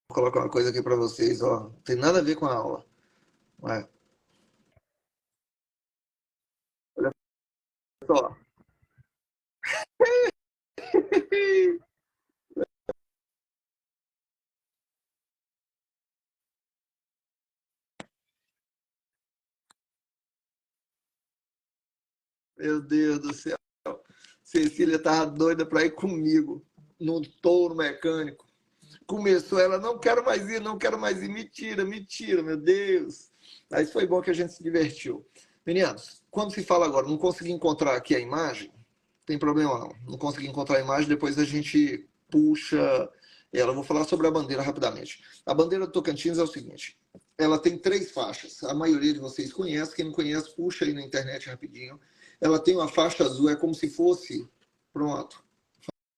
Vou colocar uma coisa aqui para vocês, ó. Não tem nada a ver com a aula. Olha só. Meu Deus do céu. Cecília estava doida para ir comigo no touro mecânico. Começou ela, não quero mais ir, não quero mais ir. Mentira, mentira, meu Deus. Mas foi bom que a gente se divertiu. Meninos, quando se fala agora, não consegui encontrar aqui a imagem, tem problema não. Não consegui encontrar a imagem, depois a gente puxa ela. Vou falar sobre a bandeira rapidamente. A bandeira do Tocantins é o seguinte, ela tem 3 faixas. A maioria de vocês conhece, quem não conhece, puxa aí na internet rapidinho. ela tem uma faixa azul, é como se fosse, pronto,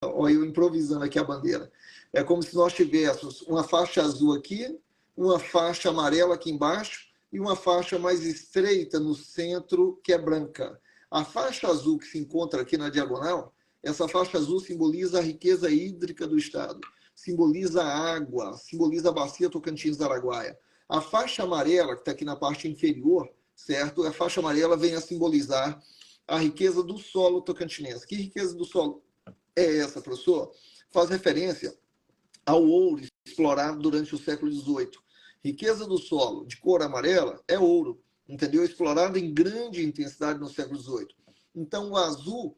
olha eu improvisando aqui a bandeira, é como se nós tivéssemos uma faixa azul aqui, uma faixa amarela aqui embaixo e uma faixa mais estreita no centro, que é branca. A faixa azul que se encontra aqui na diagonal, essa faixa azul simboliza a riqueza hídrica do estado, simboliza a água, simboliza a bacia Tocantins-Araguaia. A faixa amarela, que está aqui na parte inferior, certo? A faixa amarela vem a simbolizar a riqueza do solo tocantinense. Que riqueza do solo é essa, professor? Faz referência ao ouro explorado durante o século XVIII. Riqueza do solo de cor amarela é ouro, entendeu? Explorado em grande intensidade no século XVIII. Então, o azul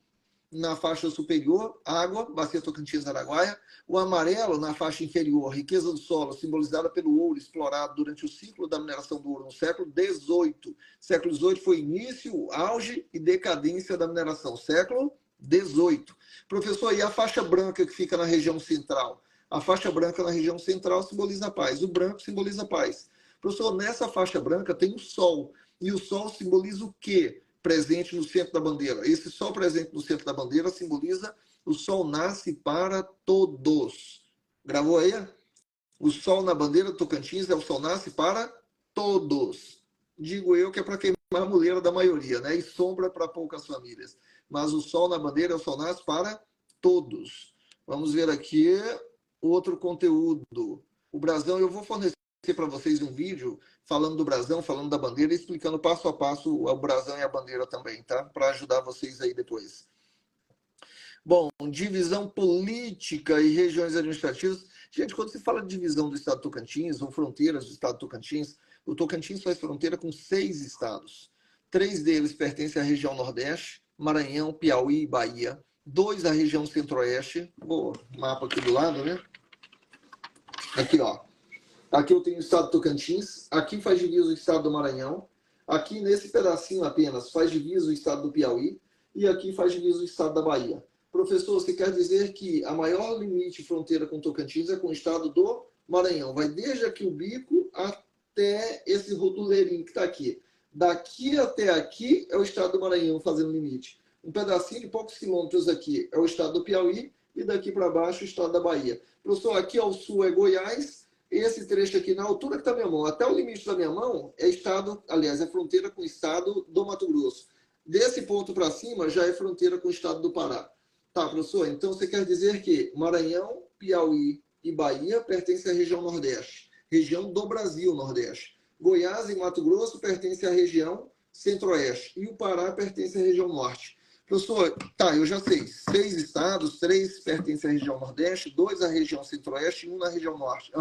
na faixa superior, água, bacia Tocantins-Araguaia. O amarelo na faixa inferior, riqueza do solo, simbolizada pelo ouro explorado durante o ciclo da mineração do ouro no século XVIII. Século XVIII foi início, auge e decadência da mineração. Século XVIII. Professor, e a faixa branca que fica na região central? A faixa branca na região central simboliza a paz. O branco simboliza a paz. Professor, nessa faixa branca tem o sol. E o sol simboliza o quê? Presente no centro da bandeira. Esse sol presente no centro da bandeira simboliza o sol nasce para todos. Gravou aí? O sol na bandeira do Tocantins é o sol nasce para todos. Digo eu que é para queimar a muleira da maioria, né? E sombra para poucas famílias. Mas o sol na bandeira é o sol nasce para todos. Vamos ver aqui outro conteúdo. O brasão, eu vou fornecer para vocês um vídeo falando do brasão, falando da bandeira, explicando passo a passo o brasão e a bandeira também, tá? Para ajudar vocês aí depois. Bom, divisão política e regiões administrativas. Gente, quando se fala de divisão do estado do Tocantins, ou fronteiras do estado do Tocantins, o Tocantins faz fronteira com 6 estados. 3 deles pertencem à região Nordeste, Maranhão, Piauí e Bahia. 2 à região Centro-Oeste. O mapa aqui do lado, né? Aqui, ó. Aqui eu tenho o estado do Tocantins, aqui faz divisa o estado do Maranhão, aqui nesse pedacinho apenas faz divisa o estado do Piauí e aqui faz divisa o estado da Bahia. Professor, você quer dizer que a maior limite fronteira com o Tocantins é com o estado do Maranhão. Vai desde aqui o bico até esse rotuleirinho que está aqui. Daqui até aqui é o estado do Maranhão fazendo limite. Um pedacinho de poucos quilômetros aqui é o estado do Piauí e daqui para baixo o estado da Bahia. Professor, aqui ao sul é Goiás. Esse trecho aqui, na altura que está a minha mão, até o limite da minha mão, é estado, aliás, é fronteira com o estado do Mato Grosso. Desse ponto para cima, já é fronteira com o estado do Pará. Tá, professor? Então, você quer dizer que Maranhão, Piauí e Bahia pertencem à região Nordeste, região do Brasil Nordeste. Goiás e Mato Grosso pertencem à região Centro-Oeste. E o Pará pertence à região Norte. Professor, tá, eu já sei. 6 estados, 3 pertencem à região Nordeste, 2 à região Centro-Oeste e 1 na região Norte.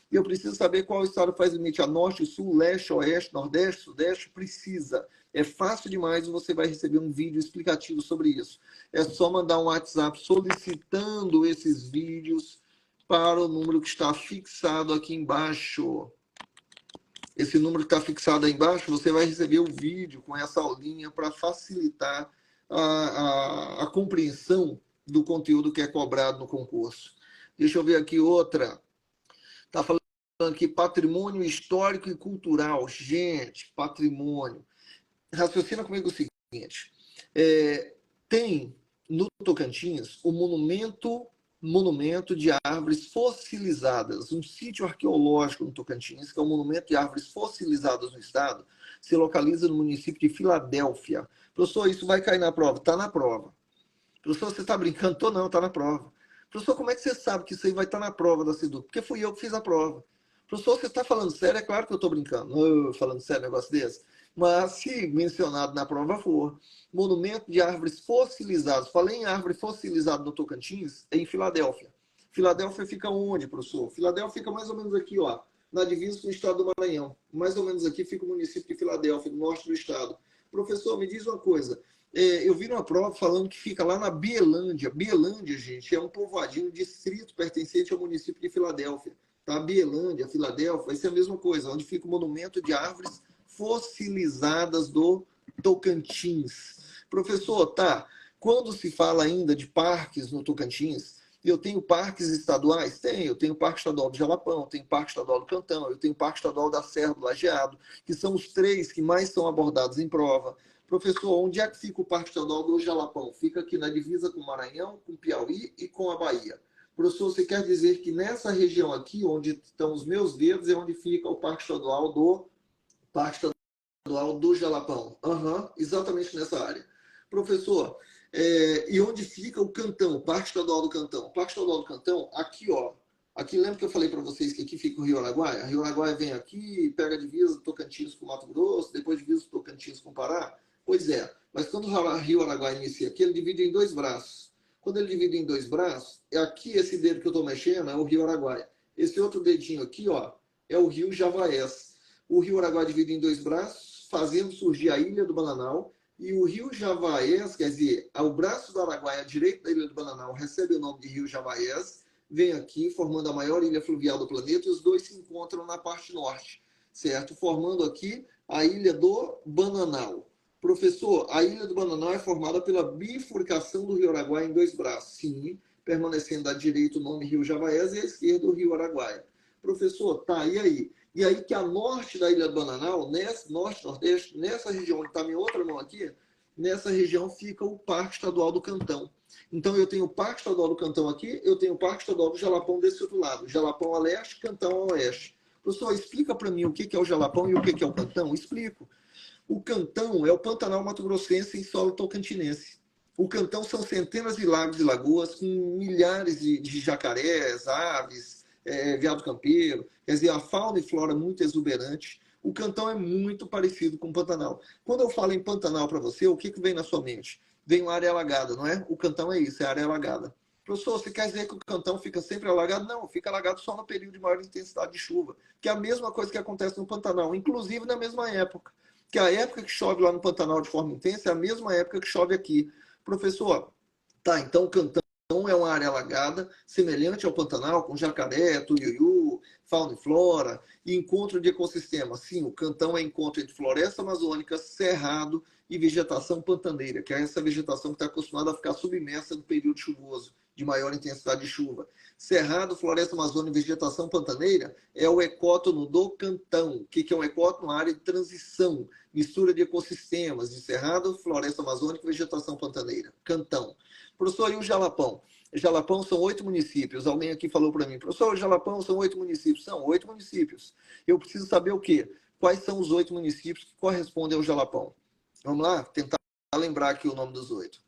E eu preciso saber qual estado faz limite a Norte, Sul, Leste, Oeste, Nordeste, Sudeste. Precisa. É fácil demais e você vai receber um vídeo explicativo sobre isso. É só mandar um WhatsApp solicitando esses vídeos para o número que está fixado aqui embaixo. Esse número que está fixado aí embaixo, você vai receber o vídeo com essa aulinha para facilitar a compreensão do conteúdo que é cobrado no concurso. Deixa eu ver aqui outra. Está falando aqui patrimônio histórico e cultural. Gente, patrimônio. Raciocina comigo o seguinte. Tem no Tocantins o monumento de árvores fossilizadas. Um sítio arqueológico no Tocantins, que é um monumento de árvores fossilizadas no estado, se localiza no município de Filadélfia. Professor, isso vai cair na prova? Está na prova. Professor, você está brincando? Tô não, está na prova. Professor, como é que você sabe que isso aí vai estar na prova da SEDUC? Porque fui eu que fiz a prova. Professor, você está falando sério? É claro que eu estou brincando. Falando sério um negócio desse. Mas se mencionado na prova for, monumento de árvores fossilizadas. Falei em árvore fossilizada no Tocantins, é em Filadélfia. Filadélfia fica onde, professor? Filadélfia fica mais ou menos aqui, ó, na divisa com o estado do Maranhão. Mais ou menos aqui fica o município de Filadélfia, no norte do estado. Professor, me diz uma coisa. Eu vi numa prova falando que fica lá na Bielândia. Bielândia, gente, é um povoadinho, um distrito pertencente ao município de Filadélfia. Tá? Bielândia, Filadélfia, vai ser a mesma coisa, onde fica o monumento de árvores fossilizadas do Tocantins. Professor, tá, quando se fala ainda de parques no Tocantins, eu tenho parques estaduais? Tenho. Eu tenho o Parque Estadual do Jalapão, eu tenho o Parque Estadual do Cantão, eu tenho o Parque Estadual da Serra do Lajeado, que são os 3 que mais são abordados em prova. Professor, onde é que fica o Parque Estadual do Jalapão? Fica aqui na divisa com o Maranhão, com o Piauí e com a Bahia. Professor, você quer dizer que nessa região aqui, onde estão os meus dedos, é onde fica o Parque Estadual do Jalapão? Exatamente nessa área. Professor, e onde fica o Cantão, o Parque Estadual do Cantão? O Parque Estadual do Cantão, aqui, ó. Aqui, lembra que eu falei para vocês que aqui fica o Rio Araguaia? O Rio Araguaia vem aqui, pega a divisa do Tocantins com Mato Grosso, depois divisa do Tocantins com Pará. Pois é, mas quando o Rio Araguaia inicia aqui, ele divide em dois braços. Quando ele divide em dois braços, é aqui esse dedo que eu estou mexendo, é o Rio Araguaia. Esse outro dedinho aqui, ó, é o Rio Javaés. O Rio Araguaia divide em dois braços, fazendo surgir a Ilha do Bananal. E o Rio Javaés, quer dizer, o braço do Araguaia, direito da Ilha do Bananal, recebe o nome de Rio Javaés, vem aqui, formando a maior ilha fluvial do planeta, e os dois se encontram na parte norte, certo? Formando aqui a Ilha do Bananal. Professor, a Ilha do Bananal é formada pela bifurcação do Rio Araguaia em dois braços, sim, permanecendo à direita o nome Rio Javaés e à esquerda o Rio Araguaia. Professor, tá, e aí? E aí que a norte da Ilha do Bananal, norte-nordeste, nessa região que está minha outra mão aqui, nessa região fica o Parque Estadual do Cantão. Então eu tenho o Parque Estadual do Cantão aqui, eu tenho o Parque Estadual do Jalapão desse outro lado. Jalapão a leste, Cantão a oeste. Professor, explica para mim o que é o Jalapão e o que é o Cantão? Explico. O Cantão é o Pantanal mato-grossense em solo tocantinense. O Cantão são centenas de lagos e lagoas com milhares de jacarés, aves, veado campeiro. Quer dizer, a fauna e flora muito exuberante. O Cantão é muito parecido com o Pantanal. Quando eu falo em Pantanal para você, o que vem na sua mente? Vem uma área alagada, não é? O Cantão é isso, é área alagada. Professor, você quer dizer que o Cantão fica sempre alagado? Não, fica alagado só no período de maior intensidade de chuva, que é a mesma coisa que acontece no Pantanal, inclusive na mesma época. Que a época que chove lá no Pantanal de forma intensa é a mesma época que chove aqui. Professor, tá, então o Cantão é uma área alagada, semelhante ao Pantanal, com jacaré, tuiuiu, fauna e flora, e encontro de ecossistemas. Sim, o Cantão é encontro entre floresta amazônica, cerrado e vegetação pantaneira, que é essa vegetação que está acostumada a ficar submersa no período chuvoso, de maior intensidade de chuva. Cerrado, floresta amazônica e vegetação pantaneira é o ecótono do Cantão. O que é um ecótono? Uma área de transição, mistura de ecossistemas, de cerrado, floresta amazônica e vegetação pantaneira. Cantão. Professor, e o Jalapão? Jalapão são 8 municípios. Alguém aqui falou para mim, professor, o Jalapão são 8 municípios. São 8 municípios. Eu preciso saber o quê? Quais são os 8 municípios que correspondem ao Jalapão? Vamos lá? Tentar lembrar aqui o nome dos 8.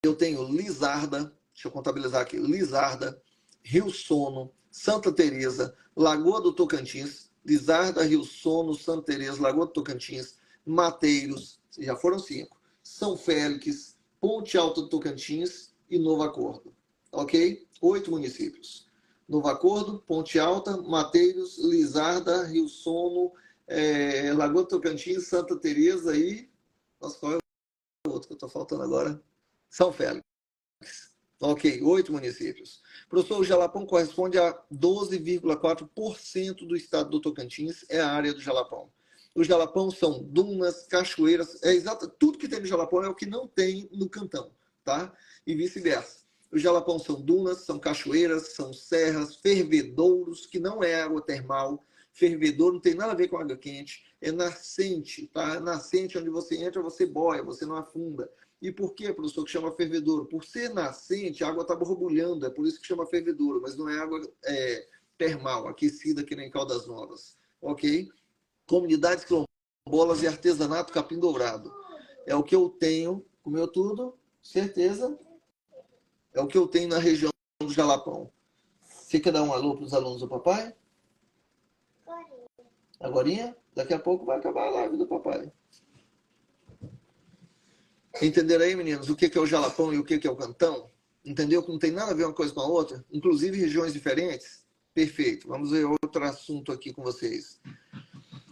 Eu tenho Lizarda, deixa eu contabilizar aqui, Lizarda, Rio Sono, Santa Teresa, Lagoa do Tocantins, Lizarda, Rio Sono, Santa Teresa, Lagoa do Tocantins, Mateiros, já foram 5, São Félix, Ponte Alta do Tocantins e Novo Acordo. Ok? 8 municípios. Novo Acordo, Ponte Alta, Mateiros, Lizarda, Rio Sono, Lagoa do Tocantins, Santa Teresa e... Nossa, qual é o outro que eu estou faltando agora? São Félix. Ok, 8 municípios. Professor, o Jalapão corresponde a 12,4% do estado do Tocantins, é a área do Jalapão. O Jalapão são dunas, cachoeiras, tudo que tem no Jalapão é o que não tem no Cantão, tá? E vice-versa. O Jalapão são dunas, são cachoeiras, são serras, fervedouros, que não é água termal. Fervedouro não tem nada a ver com água quente, é nascente, tá? Nascente onde você entra, você boia, você não afunda. E por que, professor, que chama fervedouro? Por ser nascente, a água está borbulhando, é por isso que chama fervedouro, mas não é água termal, aquecida que nem Caldas Novas. Ok? Comunidades quilombolas e artesanato capim dourado. É o que eu tenho, comeu tudo? Certeza? É o que eu tenho na região do Jalapão. Você quer dar um alô para os alunos do papai? Agorinha? Daqui a pouco vai acabar a live do papai. Entenderam aí, meninos, o que é o Jalapão e o que é o Cantão? Entendeu que não tem nada a ver uma coisa com a outra? Inclusive regiões diferentes? Perfeito. Vamos ver outro assunto aqui com vocês.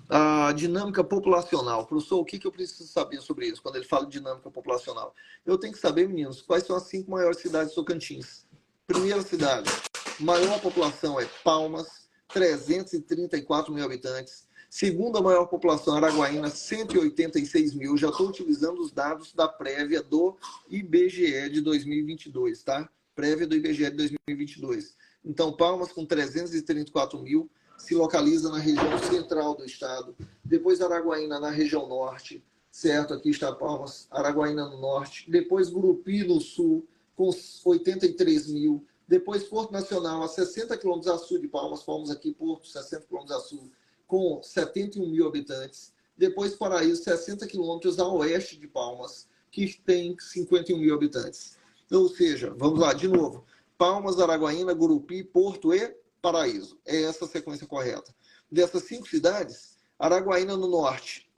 A dinâmica populacional. Professor, o que eu preciso saber sobre isso? Quando ele fala de dinâmica populacional. Eu tenho que saber, meninos, quais são as 5 maiores cidades do Tocantins. Primeira cidade, maior população é Palmas, 334 mil habitantes. Segunda maior população, Araguaína, 186 mil. Já estou utilizando os dados da prévia do IBGE de 2022, tá? Prévia do IBGE de 2022. Então, Palmas com 334 mil. se localiza na região central do estado. Depois Araguaína na região norte, certo? Aqui está Palmas, Araguaína no norte. Depois Gurupi no sul, com 83 mil. Depois Porto Nacional, a 60 quilômetros a sul de Palmas. Palmas aqui, Porto, 60 quilômetros a sul, com 71 mil habitantes. Depois Paraíso, 60 quilômetros a oeste de Palmas, que tem 51 mil habitantes. Ou seja, vamos lá, de novo. Palmas, Araguaína, Gurupi, Porto e Paraíso. É essa a sequência correta. Dessas 5 cidades, Araguaína no norte.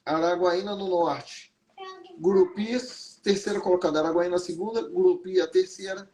Araguaína no norte. Gurupi, terceira colocada. Araguaína a segunda, Gurupi a terceira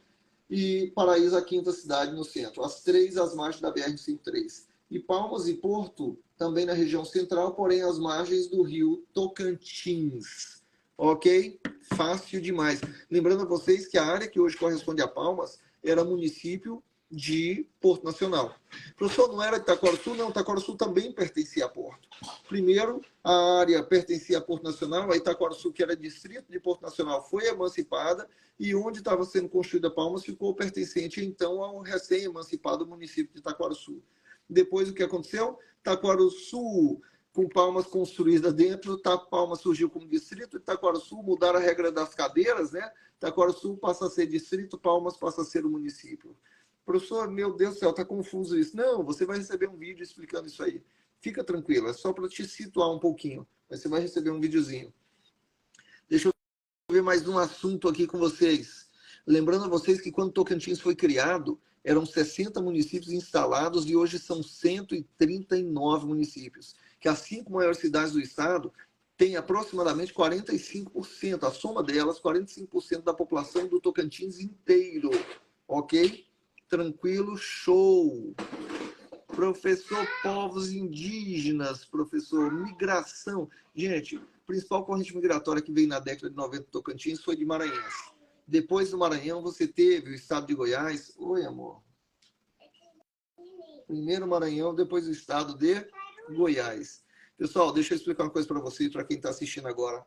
e Paraíso a quinta cidade no centro. As 3 às margens da BR-153. E Palmas e Porto também na região central, porém às margens do rio Tocantins. Ok? Fácil demais. Lembrando a vocês que a área que hoje corresponde a Palmas era município de Porto Nacional. Professor, não era de Itaquaruçu? Não, Itaquaruçu também pertencia a Porto. Primeiro, a área pertencia a Porto Nacional, a Itaquaruçu, que era distrito de Porto Nacional, foi emancipada, e onde estava sendo construída Palmas ficou pertencente, então, ao recém-emancipado município de Itaquaruçu. Depois, o que aconteceu? Itaquaruçu, com Palmas construída dentro, Palmas surgiu como distrito, Itaquaruçu mudaram a regra das cadeiras, né? Itaquaruçu passa a ser distrito, Palmas passa a ser o município. Professor, meu Deus do céu, está confuso isso. Não, você vai receber um vídeo explicando isso aí. Fica tranquilo, é só para te situar um pouquinho. Mas você vai receber um videozinho. Deixa eu ver mais um assunto aqui com vocês. Lembrando a vocês que quando Tocantins foi criado, eram 60 municípios instalados e hoje são 139 municípios. Que as 5 maiores cidades do estado têm aproximadamente 45%, a soma delas, 45% da população do Tocantins inteiro. Ok? Tranquilo, show. Professor, povos indígenas, professor, migração. Gente, a principal corrente migratória que veio na década de 90 do Tocantins foi de Maranhão. Depois do Maranhão, você teve o estado de Goiás. Oi, amor. Primeiro Maranhão, depois o estado de Goiás. Pessoal, deixa eu explicar uma coisa para vocês, para quem está assistindo agora.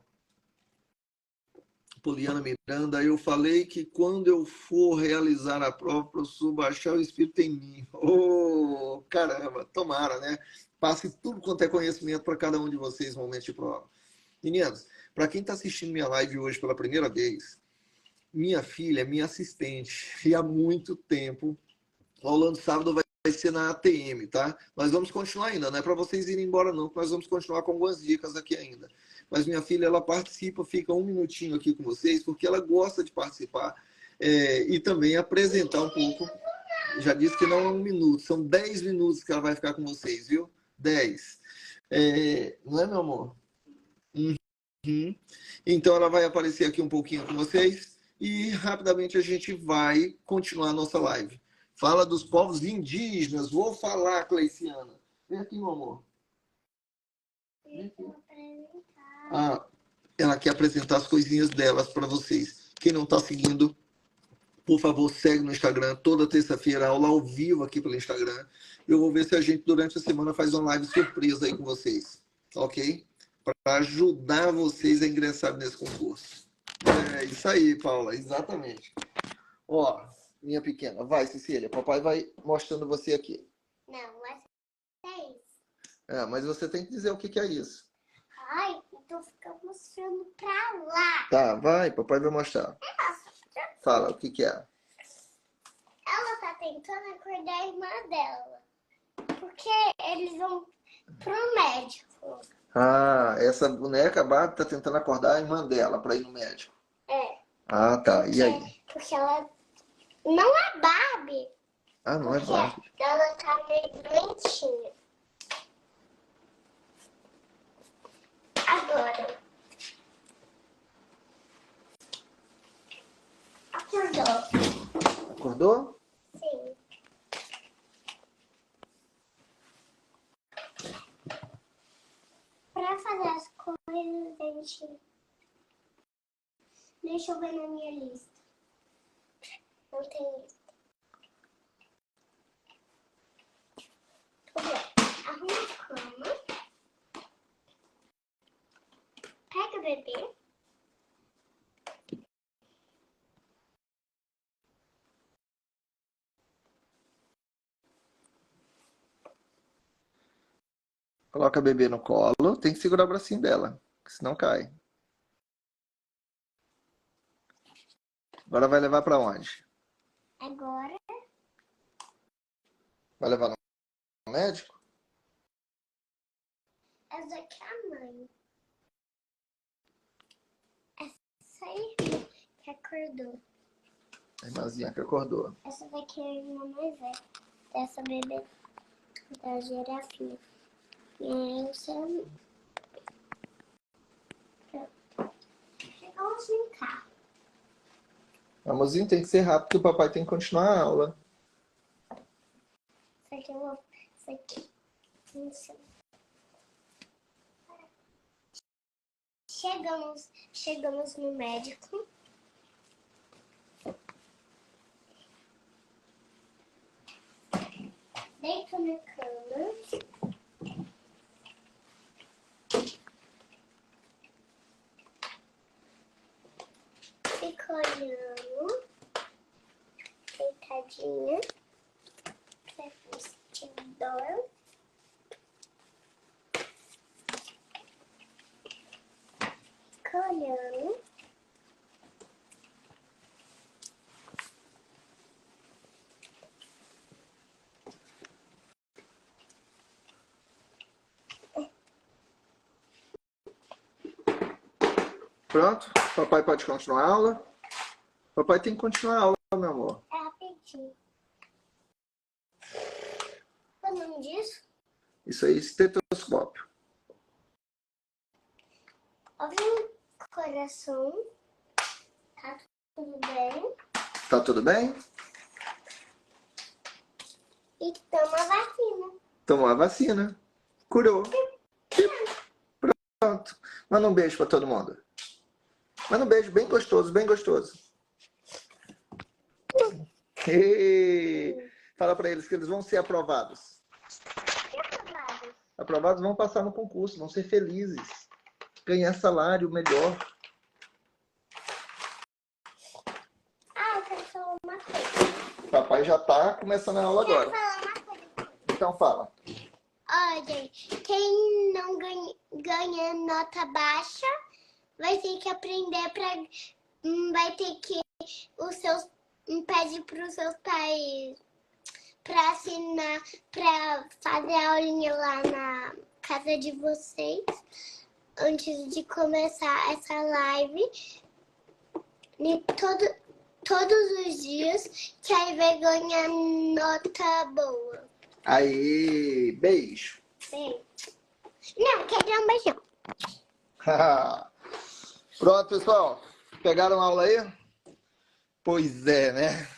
Poliana Miranda, eu falei que quando eu for realizar a prova, professor, baixar o Espírito em mim. Oh, caramba, tomara, né? Passe tudo quanto é conhecimento para cada um de vocês no momento de prova. Meninas, para quem está assistindo minha live hoje pela primeira vez, minha filha é minha assistente e há muito tempo. O aula do sábado vai ser na ATM, tá? Nós vamos continuar ainda, não é para vocês irem embora não, nós vamos continuar com algumas dicas aqui ainda. Mas minha filha, ela participa, fica um minutinho aqui com vocês, porque ela gosta de participar e também apresentar um pouco. Já disse que não é 1 minuto, são 10 minutos que ela vai ficar com vocês, viu? 10. Não é, meu amor? Uhum. Então ela vai aparecer aqui um pouquinho com vocês e rapidamente a gente vai continuar a nossa live. Fala dos povos indígenas. Vou falar, Cleiciana. Vem aqui, meu amor. Vem aqui. Ah, ela quer apresentar as coisinhas delas para vocês. Quem não está seguindo, por favor, segue no Instagram. Toda terça-feira, aula ao vivo aqui pelo Instagram. Eu vou ver se a gente, durante a semana, faz uma live surpresa aí com vocês. Ok? Para ajudar vocês a ingressar nesse concurso. É isso aí, Paula. Exatamente. Ó, minha pequena. Vai, Cecília. Papai vai mostrando você aqui. Não, mas é isso. Mas você tem que dizer o que é isso. Ai, então fica mostrando pra lá. Tá, vai. Papai vai mostrar. Fala, o que é? Ela tá tentando acordar a irmã dela. Porque eles vão pro médico. Ah, essa boneca Barbie tá tentando acordar a irmã dela para ir no médico. É. Ah, tá. E aí? Porque ela não é Barbie. Ah, não é Barbie. Ela tá meio doentinha. Agora. Acordou. Acordou? Sim. Pra fazer as coisas, a gente... Deixa eu ver na minha lista. Não tem lista. Arruma a cama. Pega o bebê. Coloca a bebê no colo. Tem que segurar o bracinho dela, senão cai. Agora vai levar para onde? Agora, Vai levar no médico? essa aqui é a mãe. Essa aí que acordou. A irmãzinha que acordou. Essa daqui é a irmã mais velha. Dessa bebê da girafinha. E essa é a mãe. Chegamos em casa. Amorzinho, tem que ser rápido, o papai tem que continuar a aula. Isso aqui eu vou. Isso aqui. Chegamos no médico. Deito na cama. Fico olhando. Deitadinha. Pra sentir dor. Fico olhando. Pronto? Papai pode continuar a aula? Papai tem que continuar a aula, meu amor. É rapidinho. Qual é o nome disso? Isso aí, estetoscópio. Ouve o coração. Tá tudo bem. Tá tudo bem? E toma a vacina. Tomou a vacina. Curou. Pronto. Manda um beijo pra todo mundo. Manda um beijo bem gostoso, bem gostoso. Ei, fala pra eles que eles vão ser aprovados. Aprovados vão passar no concurso, vão ser felizes. Ganhar salário melhor. Eu quero falar uma coisa. Papai já tá começando a aula agora. Quero falar uma coisa. Então fala. Ó, gente, quem não ganha nota baixa vai ter que aprender vai ter que pede para os seus pais para assinar, para fazer a aulinha lá na casa de vocês antes de começar essa live. E todos os dias, que aí vai ganhar nota boa. Aí, beijo. Bem. Não, quer dar um beijão. Pronto, pessoal. Pegaram a aula aí? Pois é, né?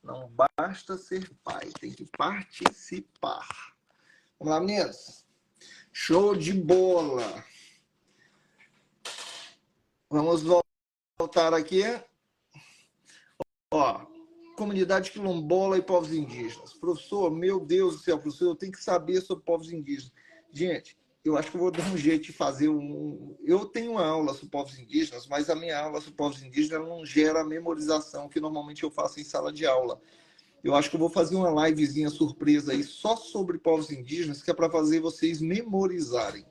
Não basta ser pai, tem que participar. Vamos lá, meninos. Show de bola. Vamos voltar aqui. Ó, comunidade quilombola e povos indígenas. Professor, meu Deus do céu, professor, eu tenho que saber sobre povos indígenas. Gente, eu acho que eu vou dar um jeito de fazer Eu tenho uma aula sobre povos indígenas, mas a minha aula sobre povos indígenas não gera a memorização que normalmente eu faço em sala de aula. Eu acho que eu vou fazer uma livezinha surpresa aí só sobre povos indígenas, que é para fazer vocês memorizarem.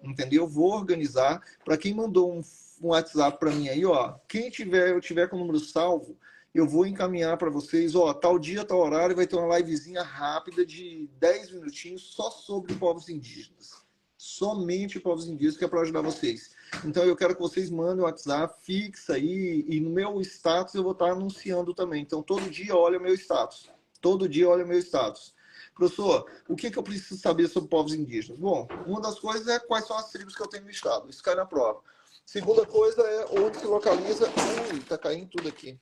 Entendeu? Eu vou organizar. Para quem mandou um WhatsApp para mim aí, ó, quem eu tiver com o número salvo, eu vou encaminhar para vocês, ó, tal dia, tal horário, vai ter uma livezinha rápida de 10 minutinhos só sobre povos indígenas. Somente povos indígenas, que é para ajudar vocês. Então eu quero que vocês mandem o WhatsApp, fixa aí, e no meu status eu vou estar anunciando também. Então todo dia olha o meu status. Todo dia olha o meu status. Professor, o que eu preciso saber sobre povos indígenas? Bom, uma das coisas é quais são as tribos que eu tenho no estado. Isso cai na prova. Segunda coisa é onde se localiza... Ui, tá caindo tudo aqui.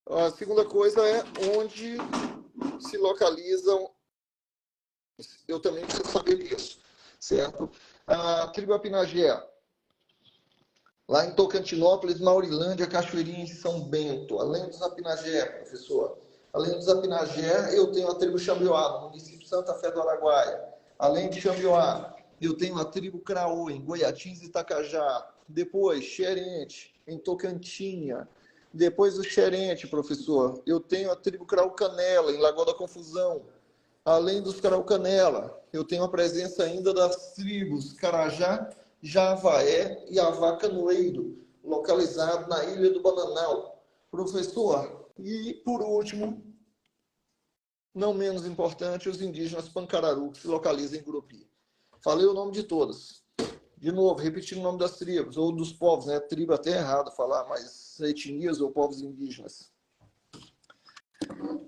A segunda coisa é onde se localizam... Eu também preciso saber disso, certo? A tribo Apinagé, lá em Tocantinópolis, Maurilândia, Cachoeirinha e São Bento. Além dos Apinagé, professor. Além dos Apinagé, eu tenho a tribo Xambioá, no município Santa Fé do Araguaia. Além de Xambioá, eu tenho a tribo Craô, em Goiatins e Itacajá. Depois, Xerente, em Tocantinha. Depois do Xerente, professor, eu tenho a tribo Craô Canela, em Lagoa da Confusão. Além dos Caraucanela, eu tenho a presença ainda das tribos Carajá, Javaé e Avacanoeiro, localizado na Ilha do Bananal. Professor, e por último, não menos importante, os indígenas Pancararu, que se localizam em Gurupi. Falei o nome de todas. De novo, repetindo o nome das tribos, ou dos povos, né? Tribo até é errado falar, mas etnias ou povos indígenas.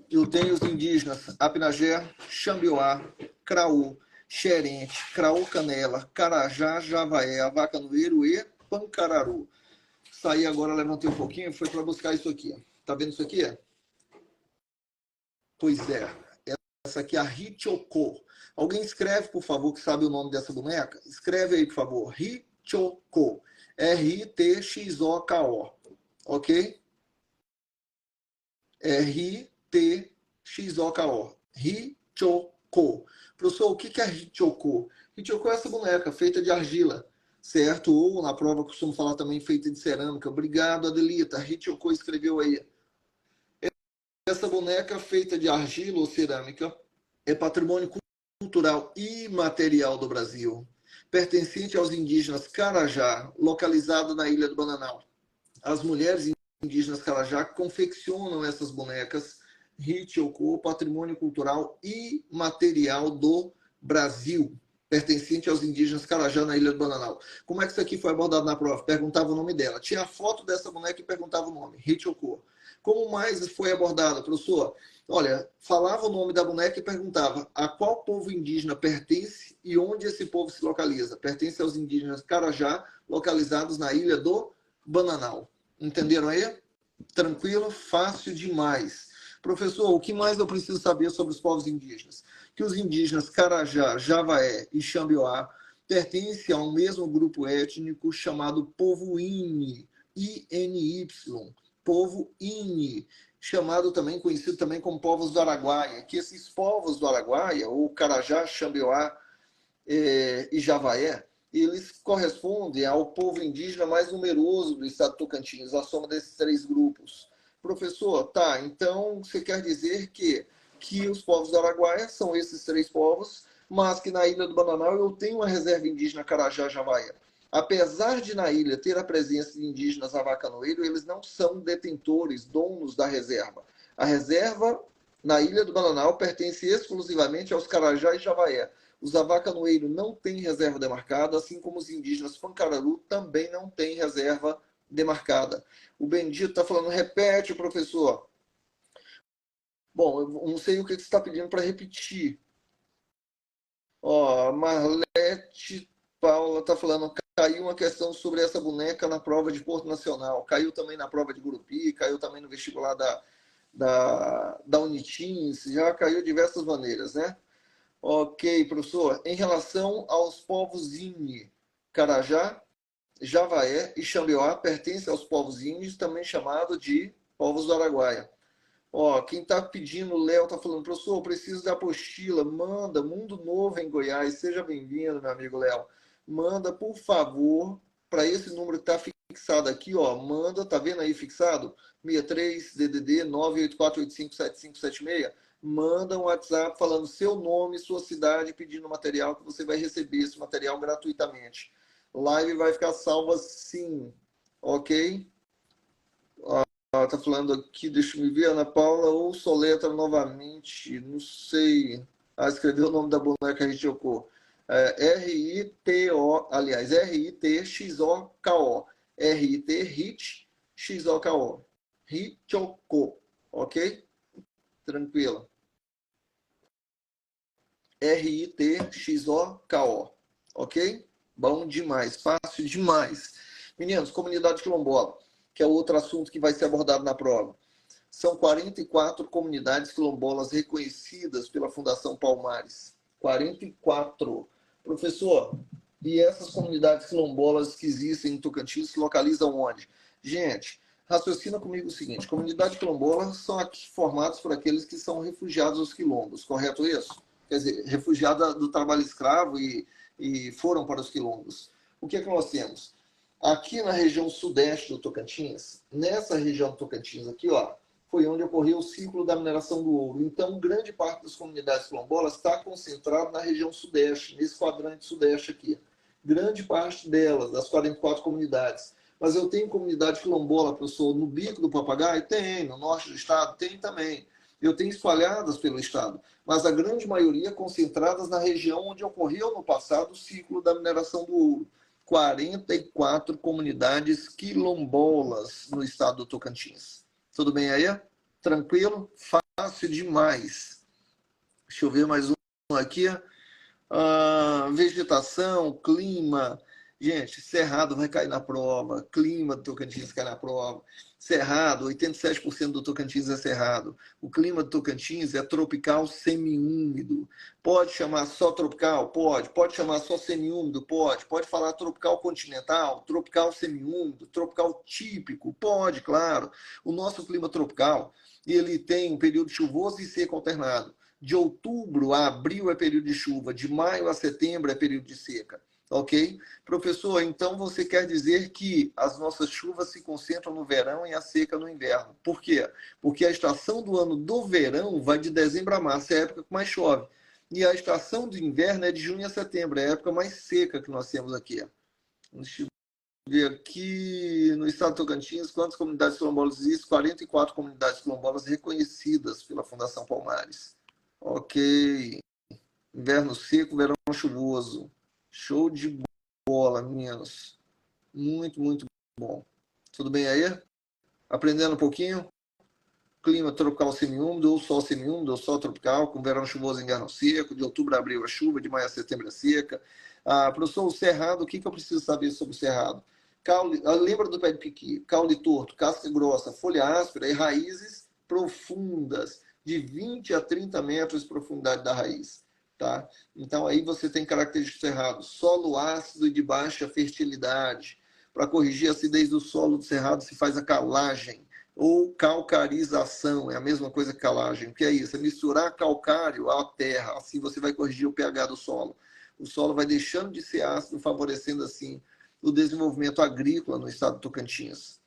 Eu tenho os indígenas Apinagé, Xambioá, Craú, Xerente, Craú-Canela, Carajá, Javaé, Avacanoeiro e Pancararu. Saí agora, levantei um pouquinho, foi para buscar isso aqui. Tá vendo isso aqui? Pois é. Essa aqui é a Hichoko. Alguém escreve, por favor, que sabe o nome dessa boneca? Escreve aí, por favor. Hichoko. R-I-T-X-O-K-O. Ok? R-I-T-X-O-K-O. Hichoko. Professor, o que é Hichoko? Hichoko é essa boneca feita de argila, certo? Ou na prova costumo falar também feita de cerâmica. Obrigado, Adelita. Hichoko escreveu aí. Essa boneca feita de argila ou cerâmica é patrimônio cultural imaterial do Brasil, pertencente aos indígenas Carajá, localizado na Ilha do Bananal. As mulheres indígenas Carajá confeccionam essas bonecas Hichoko, patrimônio cultural imaterial do Brasil, pertencente aos indígenas Carajá na Ilha do Bananal. Como é que isso aqui foi abordado na prova? Perguntava o nome dela. Tinha a foto dessa boneca e perguntava o nome, Hichoko. Como mais foi abordado, professor? Olha, falava o nome da boneca e perguntava a qual povo indígena pertence e onde esse povo se localiza. Pertence aos indígenas Carajá, localizados na Ilha do Bananal. Entenderam aí? Tranquilo? Fácil demais. Professor, o que mais eu preciso saber sobre os povos indígenas? Que os indígenas Carajá, Javaé e Xambioá pertencem a um mesmo grupo étnico chamado povo Ini, I-N-Y, povo Ini, chamado também, conhecido também como povos do Araguaia, que esses povos do Araguaia, ou Carajá, Xambioá e Javaé, eles correspondem ao povo indígena mais numeroso do estado de Tocantins, a soma desses três grupos. Professor, tá, então você quer dizer que os povos do Araguaia são esses três povos, mas que na Ilha do Bananal eu tenho uma reserva indígena Carajá-Javaé. Apesar de na ilha ter a presença de indígenas avacanoeiro, eles não são detentores, donos da reserva. A reserva na Ilha do Bananal pertence exclusivamente aos Carajá e Javaé. Os avacanoeiros não têm reserva demarcada, assim como os indígenas Pancararu também não têm reserva demarcada. O Bendito está falando, repete, professor. Bom, eu não sei o que você está pedindo para repetir. Ó, Marlete Paula está falando, caiu uma questão sobre essa boneca na prova de Porto Nacional, caiu também na prova de Gurupi, caiu também no vestibular da Unitins, já caiu de diversas maneiras, né? Ok, professor. Em relação aos povos Ini, Carajá, Javaé e Xambioá pertencem aos povos índios, também chamados de povos do Araguaia. Ó, quem está pedindo, o Léo está falando, professor, eu preciso da apostila, manda, Mundo Novo em Goiás, seja bem-vindo, meu amigo Léo. Manda, por favor, para esse número que está fixado aqui, ó, manda, tá vendo aí fixado? 63 DDD 984857576. Manda um WhatsApp falando seu nome, sua cidade, pedindo material, que você vai receber esse material gratuitamente. Live vai ficar salva sim, ok? Tá falando aqui, deixa eu me ver, Ana Paula, ou soletra novamente, não sei. Escreveu o nome da boneca Hichoko. R-I-T-O, aliás, R-I-T-X-O-K-O. R-I-T, Hit, X-O-K-O. Hichoko, ok? Tranquilo. R-I-T-X-O-K-O, ok? Bom demais, fácil demais. Meninos, comunidade quilombola, que é outro assunto que vai ser abordado na prova. São 44 comunidades quilombolas reconhecidas pela Fundação Palmares. 44. Professor, e essas comunidades quilombolas que existem em Tocantins se localizam onde? Gente, raciocina comigo o seguinte, comunidade quilombola são aqui formadas por aqueles que são refugiados dos quilombos, correto isso? Quer dizer, refugiados do trabalho escravo e foram para os quilombos. O que é que nós temos? Aqui na região sudeste do Tocantins, nessa região do Tocantins aqui, ó, foi onde ocorreu o ciclo da mineração do ouro. Então, grande parte das comunidades quilombolas está concentrada na região sudeste, nesse quadrante sudeste aqui. Grande parte delas, das 44 comunidades. Mas eu tenho comunidade quilombola, professor, no Bico do Papagaio? Tem, no norte do estado? Tem também. Eu tenho espalhadas pelo estado, mas a grande maioria concentradas na região onde ocorreu no passado o ciclo da mineração do ouro. 44 comunidades quilombolas no estado do Tocantins. Tudo bem aí? Tranquilo? Fácil demais. Deixa eu ver mais um aqui. Vegetação, clima. Gente, Cerrado vai cair na prova. Clima do Tocantins cai na prova. Cerrado, 87% do Tocantins é cerrado. O clima do Tocantins é tropical semiúmido. Pode chamar só tropical? Pode. Pode chamar só semiúmido? Pode. Pode falar tropical continental, tropical semiúmido, tropical típico? Pode, claro. O nosso clima tropical, ele tem um período chuvoso e seco alternado. De outubro a abril é período de chuva, de maio a setembro é período de seca. Ok? Professor, então você quer dizer que as nossas chuvas se concentram no verão e a seca no inverno. Por quê? Porque a estação do ano do verão vai de dezembro a março, é a época que mais chove. E a estação do inverno é de junho a setembro, é a época mais seca que nós temos aqui. Deixa eu ver aqui no estado do Tocantins, quantas comunidades quilombolas existem? 44 comunidades quilombolas reconhecidas pela Fundação Palmares. Ok. Inverno seco, verão chuvoso. Show de bola, meninos. Muito, muito bom. Tudo bem aí? Aprendendo um pouquinho? Clima tropical semiúmido, ou sol semiúmido, ou sol tropical, com verão chuvoso e inverno seco, de outubro a abril a chuva, de maio a setembro a seca. Professor, o cerrado, o que eu preciso saber sobre o cerrado? Caule, lembra do pé de piqui? Caule torto, casca grossa, folha áspera e raízes profundas, de 20 a 30 metros de profundidade da raiz. Tá? Então, aí você tem características cerrado. Solo ácido e de baixa fertilidade. Para corrigir a acidez do solo do cerrado, se faz a calagem ou calcarização. É a mesma coisa que calagem. O que é isso? É misturar calcário à terra. Assim você vai corrigir o pH do solo. O solo vai deixando de ser ácido, favorecendo assim o desenvolvimento agrícola no estado do Tocantins.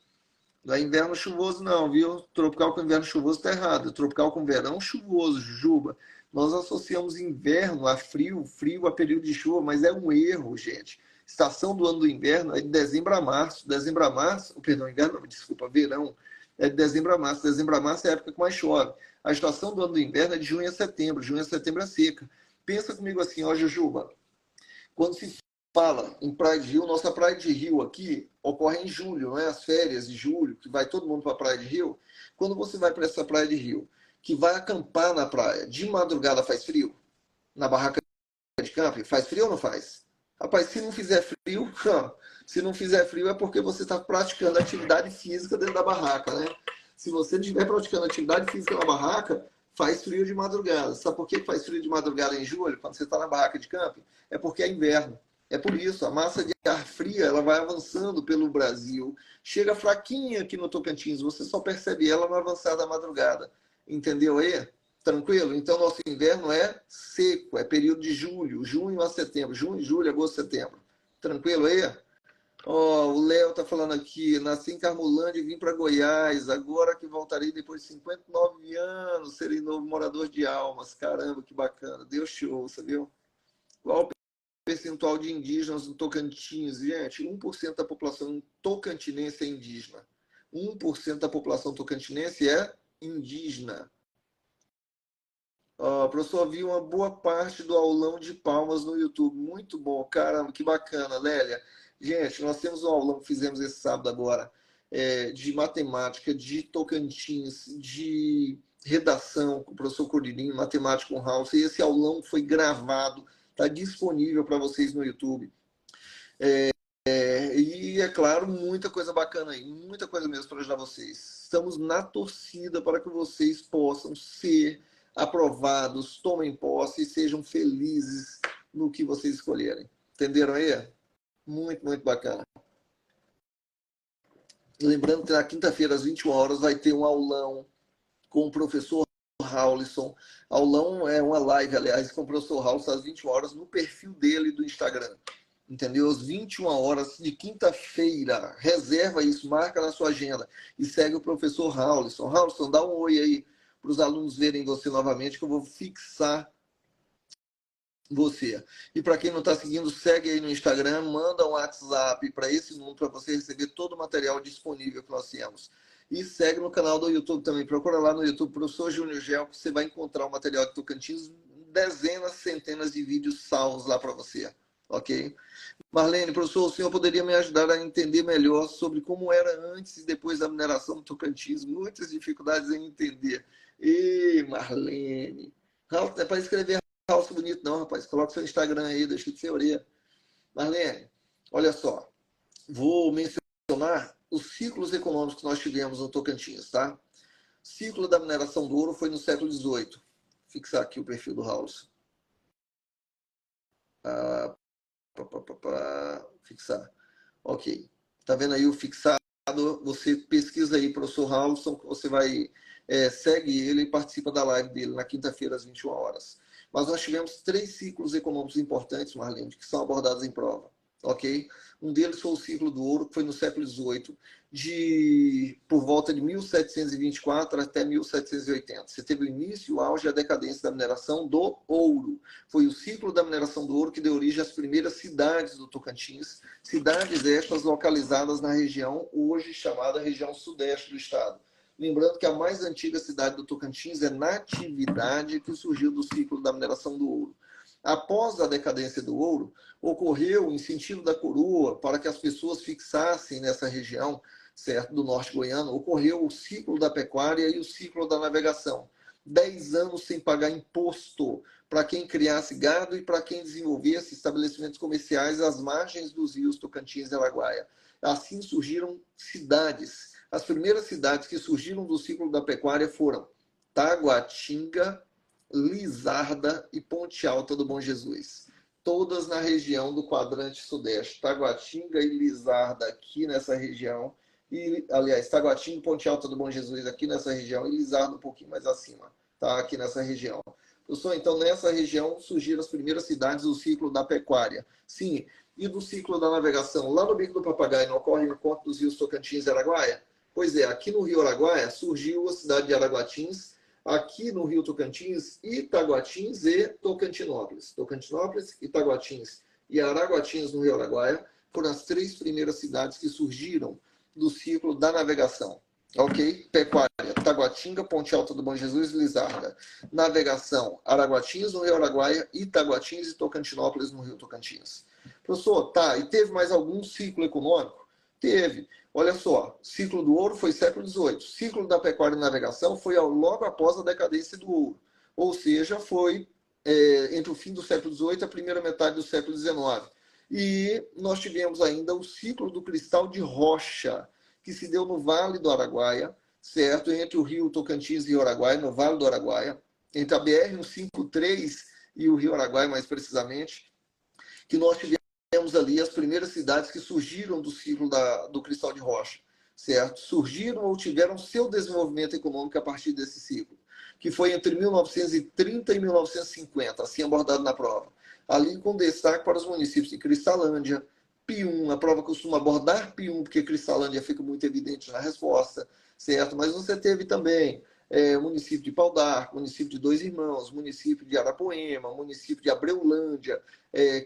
Não é inverno chuvoso não, viu? Tropical com inverno chuvoso está errado. Tropical com verão chuvoso, Juba. Nós associamos inverno a frio, frio a período de chuva, mas é um erro, gente. Estação do ano do inverno é de dezembro a março. Dezembro a março, perdão, inverno, desculpa, verão. É de dezembro a março. Dezembro a março é a época que mais chove. A estação do ano do inverno é de junho a setembro. Junho a setembro é seca. Pensa comigo assim, ó, Jujuba. Quando se fala em Praia de Rio, nossa Praia de Rio aqui ocorre em julho, não é? As férias de julho, que vai todo mundo para a Praia de Rio. Quando você vai para essa Praia de Rio, que vai acampar na praia, de madrugada faz frio? Na barraca de camping, faz frio ou não faz? Rapaz, se não fizer frio, se não fizer frio é porque você está praticando atividade física dentro da barraca, né? Se você não estiver praticando atividade física na barraca, faz frio de madrugada. Sabe por que faz frio de madrugada em julho, quando você está na barraca de camping? É porque é inverno. É por isso, a massa de ar fria ela vai avançando pelo Brasil. Chega fraquinha aqui no Tocantins, você só percebe ela no avançar da madrugada. Entendeu aí? Tranquilo? Então, nosso inverno é seco, é período de julho, junho a setembro. Junho, julho, agosto, setembro. Tranquilo aí? O Léo está falando aqui, nasci em Carmolândia e vim para Goiás, agora que voltarei depois de 59 anos, serei novo morador de Almas. Caramba, que bacana. Deus te ouça, viu? Qual o percentual de indígenas no Tocantins? Gente, 1% da população tocantinense é indígena. 1% da população tocantinense é indígena. Professor, vi uma boa parte do aulão de palmas no YouTube. Muito bom, caramba, que bacana, Lélia. Gente, nós temos um aulão que fizemos esse sábado agora, de matemática, de Tocantins, de redação com o professor Coririnho, matemática com House. E esse aulão foi gravado, está disponível para vocês no YouTube. E, é claro, muita coisa bacana aí, muita coisa mesmo para ajudar vocês. Estamos na torcida para que vocês possam ser aprovados, tomem posse e sejam felizes no que vocês escolherem. Entenderam aí? Muito, muito bacana. Lembrando que na quinta-feira, às 21 horas, vai ter um aulão com o professor Raulison. Aulão é uma live, aliás, com o professor Raulison às 21 horas no perfil dele do Instagram. entendeu? Às 21 horas de quinta-feira. Reserva isso, marca na sua agenda e segue o professor Raulson. Raulson, dá um oi aí para os alunos verem você novamente, que eu vou fixar você. E para quem não está seguindo, segue aí no Instagram, manda um WhatsApp para esse número para você receber todo o material disponível que nós temos. E segue no canal do YouTube também. Procura lá no YouTube, Professor Júnior Gel, que você vai encontrar o material de Tocantins, dezenas, centenas de vídeos salvos lá para você. Ok? Marlene, professor, o senhor poderia me ajudar a entender melhor sobre como era antes e depois da mineração do Tocantins? Muitas dificuldades em entender. E Marlene, não é para escrever Raulson bonito não, rapaz. Coloca seu Instagram aí, deixa de ser orelha. Marlene, olha só. Vou mencionar os ciclos econômicos que nós tivemos no Tocantins, tá? Ciclo da mineração do ouro foi no século XVIII. Vou fixar aqui o perfil do Raulson. Fixar. Ok. Tá vendo aí o fixado? Você pesquisa aí, professor Raulson, você vai, segue ele e participa da live dele na quinta-feira às 21 horas. Mas nós tivemos 3 ciclos econômicos importantes, Marlene, que são abordados em prova. Ok? Um deles foi o ciclo do ouro, que foi no século XVIII, por volta de 1724 até 1780. Você teve o início, o auge e a decadência da mineração do ouro. Foi o ciclo da mineração do ouro que deu origem às primeiras cidades do Tocantins, cidades estas localizadas na região hoje chamada região sudeste do estado. Lembrando que a mais antiga cidade do Tocantins é Natividade, que surgiu do ciclo da mineração do ouro. Após a decadência do ouro, ocorreu o incentivo da coroa para que as pessoas fixassem nessa região, certo, do norte goiano, ocorreu o ciclo da pecuária e o ciclo da navegação. 10 anos sem pagar imposto para quem criasse gado e para quem desenvolvesse estabelecimentos comerciais às margens dos rios Tocantins e Araguaia. Assim surgiram cidades. As primeiras cidades que surgiram do ciclo da pecuária foram Taguatinga, Lizarda e Ponte Alta do Bom Jesus. Todas na região do quadrante sudeste. Taguatinga e Lizarda aqui nessa região. E, aliás, Taguatinga e Ponte Alta do Bom Jesus aqui nessa região. E Lizarda um pouquinho mais acima, tá? Aqui nessa região. Pessoal, então nessa região surgiram as primeiras cidades do ciclo da pecuária. Sim, e do ciclo da navegação. Lá no Bico do Papagaio não ocorre o encontro dos rios Tocantins e Araguaia? Pois é, aqui no Rio Araguaia surgiu a cidade de Araguatins, aqui no Rio Tocantins, Itaguatins e Tocantinópolis. Tocantinópolis, Itaguatins e Araguatins no Rio Araguaia foram as 3 primeiras cidades que surgiram do ciclo da navegação. Ok? Pecuária, Taguatinga, Ponte Alta do Bom Jesus e Lizarda. Navegação, Araguatins no Rio Araguaia, Itaguatins e Tocantinópolis no Rio Tocantins. Professor, tá, e teve mais algum ciclo econômico? Teve. Olha só, ciclo do ouro foi século XVIII. Ciclo da pecuária e navegação foi logo após a decadência do ouro. Ou seja, foi entre o fim do século XVIII e a primeira metade do século XIX. E nós tivemos ainda o ciclo do cristal de rocha, que se deu no Vale do Araguaia, certo? Entre o rio Tocantins e o Rio Araguaia, no Vale do Araguaia, entre a BR-153 e o Rio Araguaia, mais precisamente, que nós tivemos ali as primeiras cidades que surgiram do ciclo do cristal de rocha, certo? Surgiram ou tiveram seu desenvolvimento econômico a partir desse ciclo, que foi entre 1930 e 1950, assim abordado na prova. Ali com destaque para os municípios de Cristalândia, Pium, a prova costuma abordar Pium, porque Cristalândia fica muito evidente na resposta, certo? Mas você teve também o município de Pau d'Arco, município de Dois Irmãos, município de Arapoema, município de Abreulândia,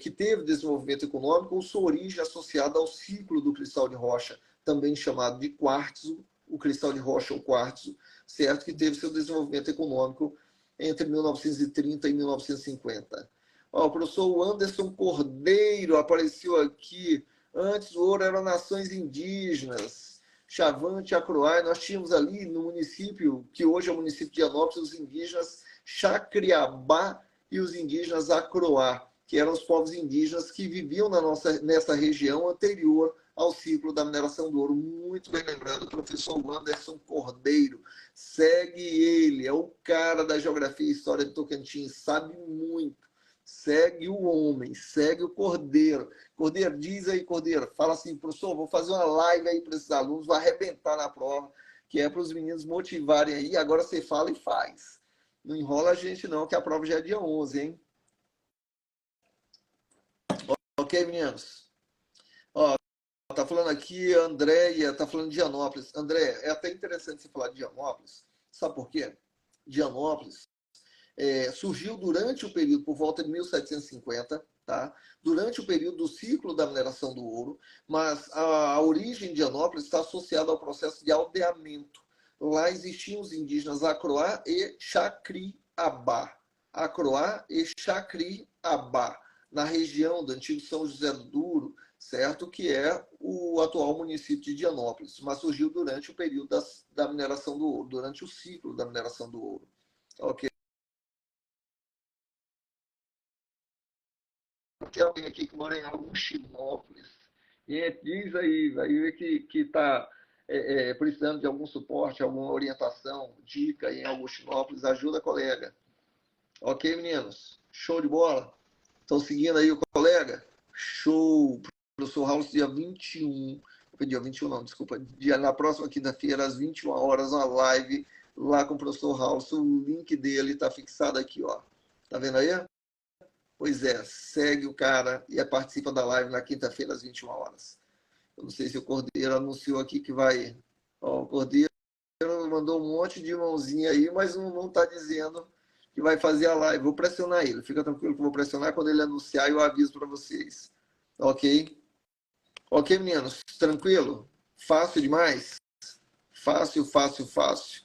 que teve desenvolvimento econômico ou sua origem associada ao ciclo do cristal de rocha, também chamado de quartzo, o cristal de rocha ou quartzo, certo? Que teve seu desenvolvimento econômico entre 1930 e 1950. O professor Anderson Cordeiro apareceu aqui. Antes o ouro eram nações indígenas. Chavante, Acroai, nós tínhamos ali no município, que hoje é o município de Higienópolis, os indígenas Chacriabá e os indígenas Acroá, que eram os povos indígenas que viviam nessa região anterior ao ciclo da mineração do ouro. Muito bem lembrado, o professor Anderson Cordeiro. Segue ele, é o cara da geografia e história de Tocantins, sabe muito. Segue o homem, segue o Cordeiro. Cordeiro, diz aí, Cordeiro, fala assim, professor, vou fazer uma live aí para esses alunos, vou arrebentar na prova, que é para os meninos motivarem aí. Agora você fala e faz. Não enrola a gente não, que a prova já é dia 11, hein? Ok, meninos? Ó, tá falando aqui, a Andréia tá falando de Dianópolis. André, é até interessante você falar de Dianópolis. Sabe por quê? Dianópolis surgiu durante o período, por volta de 1750, tá? Durante o período do ciclo da mineração do ouro, mas a origem de Dianópolis está associada ao processo de aldeamento. Lá existiam os indígenas Acroá e Chacriabá. Acroá e Chacriabá, na região do antigo São José do Douro, certo? Que é o atual município de Dianópolis, mas surgiu durante o período da mineração do ouro, durante o ciclo da mineração do ouro. Ok? Tem alguém aqui que mora em Augustinópolis. E diz aí, vai ver que está precisando de algum suporte, alguma orientação, dica em Augustinópolis, ajuda a colega. Ok, meninos? Show de bola? Estão seguindo aí o colega? Show! Professor Raul, dia 21, dia 21 não, desculpa, na próxima quinta-feira, às 21 horas, uma live lá com o professor Raul. O link dele está fixado aqui, ó. Tá vendo aí? Pois é, segue o cara e participa da live na quinta-feira, às 21 horas. Eu não sei se o Cordeiro anunciou aqui que vai... Ó, o Cordeiro mandou um monte de mãozinha aí, mas não está dizendo que vai fazer a live. Vou pressionar ele. Fica tranquilo que eu vou pressionar. Quando ele anunciar, eu aviso para vocês. Ok? Ok, meninos? Tranquilo? Fácil demais? Fácil, fácil, fácil.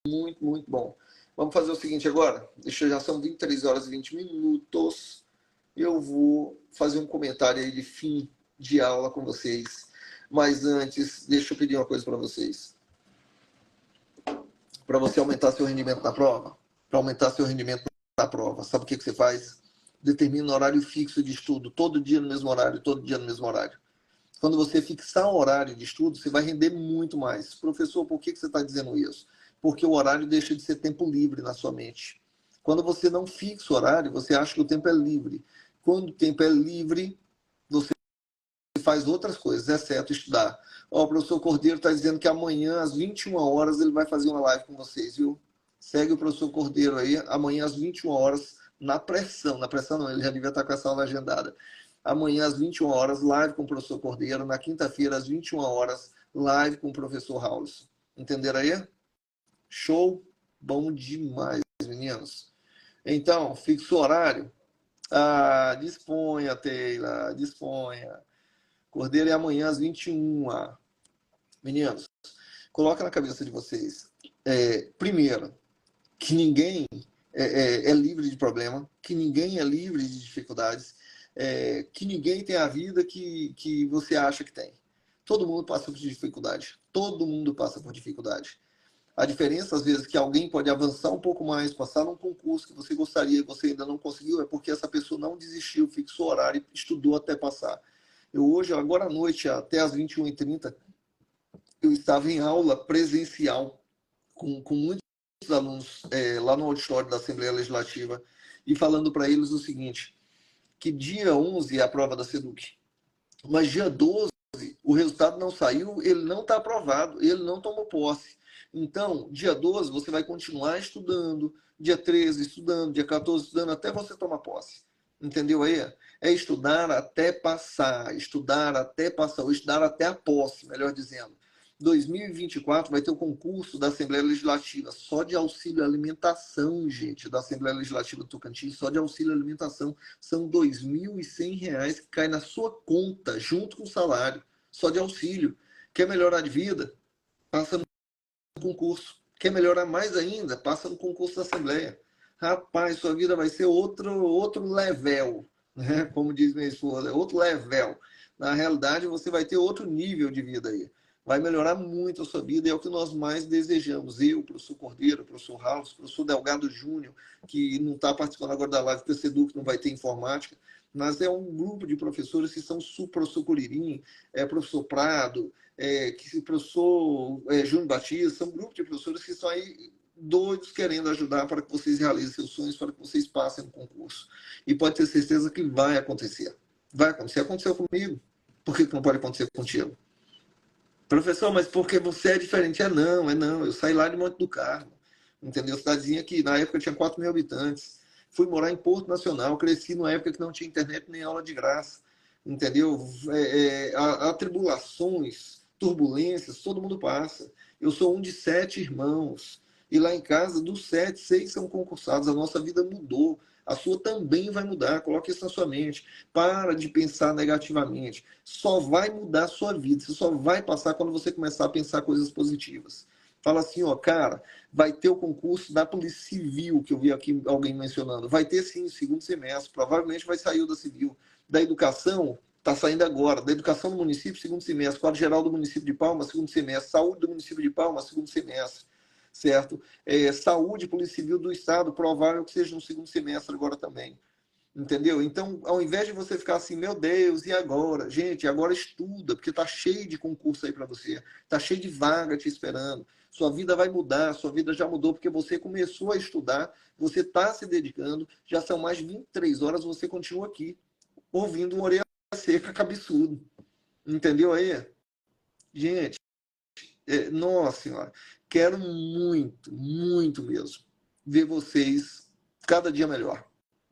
Muito, muito bom. Vamos fazer o seguinte agora. Já são 23 horas e 20 minutos. Eu vou fazer um comentário aí de fim de aula com vocês. Mas antes, deixa eu pedir uma coisa para vocês. Para você aumentar seu rendimento na prova, para aumentar seu rendimento na prova, sabe o que você faz? Determina um horário fixo de estudo, todo dia no mesmo horário, todo dia no mesmo horário. Quando você fixar o horário de estudo, você vai render muito mais. Professor, por que você está dizendo isso? Porque o horário deixa de ser tempo livre na sua mente. Quando você não fixa o horário, você acha que o tempo é livre. Quando o tempo é livre, você faz outras coisas, exceto estudar. Ó, o professor Cordeiro está dizendo que amanhã, às 21 horas, ele vai fazer uma live com vocês, viu? Segue o professor Cordeiro aí, amanhã às 21 horas, na pressão não, ele já devia estar com essa aula agendada. Amanhã às 21 horas, live com o professor Cordeiro. Na quinta-feira, às 21 horas, live com o professor Raul. Entenderam aí? Show? Bom demais, meninos. Então, fixa o horário. Ah, disponha, Teila, disponha. Cordeiro é amanhã às 21. Meninos, coloca na cabeça de vocês. Primeiro, que ninguém é livre de problema, que ninguém é livre de dificuldades, que ninguém tem a vida que você acha que tem. Todo mundo passa por dificuldade. Todo mundo passa por dificuldade. A diferença, às vezes, que alguém pode avançar um pouco mais, passar num concurso que você gostaria e você ainda não conseguiu, é porque essa pessoa não desistiu, fixou horário e estudou até passar. Eu hoje, agora à noite, até às 21h30, eu estava em aula presencial com muitos alunos lá no auditório da Assembleia Legislativa e falando para eles o seguinte, que dia 11 é a prova da SEDUC, mas dia 12 o resultado não saiu, ele não está aprovado, ele não tomou posse. Então, dia 12 você vai continuar estudando, dia 13 estudando, dia 14 estudando, até você tomar posse. Entendeu aí? É estudar até passar, ou estudar até a posse, melhor dizendo. 2024 vai ter o concurso da Assembleia Legislativa, só de auxílio alimentação, gente, da Assembleia Legislativa do Tocantins, só de auxílio alimentação, são R$ 2.100 que cai na sua conta, junto com o salário, só de auxílio. Quer melhorar de vida? Passa no concurso. Quer melhorar mais ainda? Passa no concurso da Assembleia. Rapaz, sua vida vai ser outro level, né? Como diz minha esposa, outro level. Na realidade, você vai ter outro nível de vida aí. Vai melhorar muito a sua vida e é o que nós mais desejamos. Eu, o professor Cordeiro, o professor Raul, o professor Delgado Júnior, que não está participando agora da live, porque o SEDUC não vai ter informática, mas é um grupo de professores que são professor Curirim, professor Prado, que o professor Júnior Batista, são um grupo de professores que estão aí doidos querendo ajudar para que vocês realizem seus sonhos, para que vocês passem no concurso. E pode ter certeza que vai acontecer. Vai acontecer. Aconteceu comigo. Por que não pode acontecer contigo? Professor, mas porque você é diferente? Não. Eu saí lá de Monte do Carmo. Entendeu? Cidadezinha que na época tinha 4.000 habitantes. fui morar em Porto Nacional, cresci numa época que não tinha internet nem aula de graça, entendeu? Atribulações, turbulências, todo mundo passa. Eu sou um de 7 irmãos, e lá em casa, dos 7, 6 são concursados, a nossa vida mudou. A sua também vai mudar, coloque isso na sua mente. Para de pensar negativamente. Só vai mudar a sua vida, você só vai passar quando você começar a pensar coisas positivas. Fala assim, ó, cara, vai ter o concurso da Polícia Civil, que eu vi aqui alguém mencionando. Vai ter sim, segundo semestre, provavelmente vai sair o da Civil. Da Educação, está saindo agora. Da Educação do município, segundo semestre. Quadro Geral do município de Palmas, segundo semestre. Saúde do município de Palmas, segundo semestre. Certo? Saúde, Polícia Civil do Estado, provável que seja no segundo semestre agora também. Entendeu? Então, ao invés de você ficar assim, meu Deus, e agora? Gente, agora estuda, porque tá cheio de concurso aí para você. Tá cheio de vaga te esperando. Sua vida vai mudar, sua vida já mudou, porque você começou a estudar, você está se dedicando, já são mais de 23 horas, você continua aqui, ouvindo uma orelha seca, cabeçudo. Entendeu aí? Gente, nossa senhora, quero muito, muito mesmo ver vocês cada dia melhor,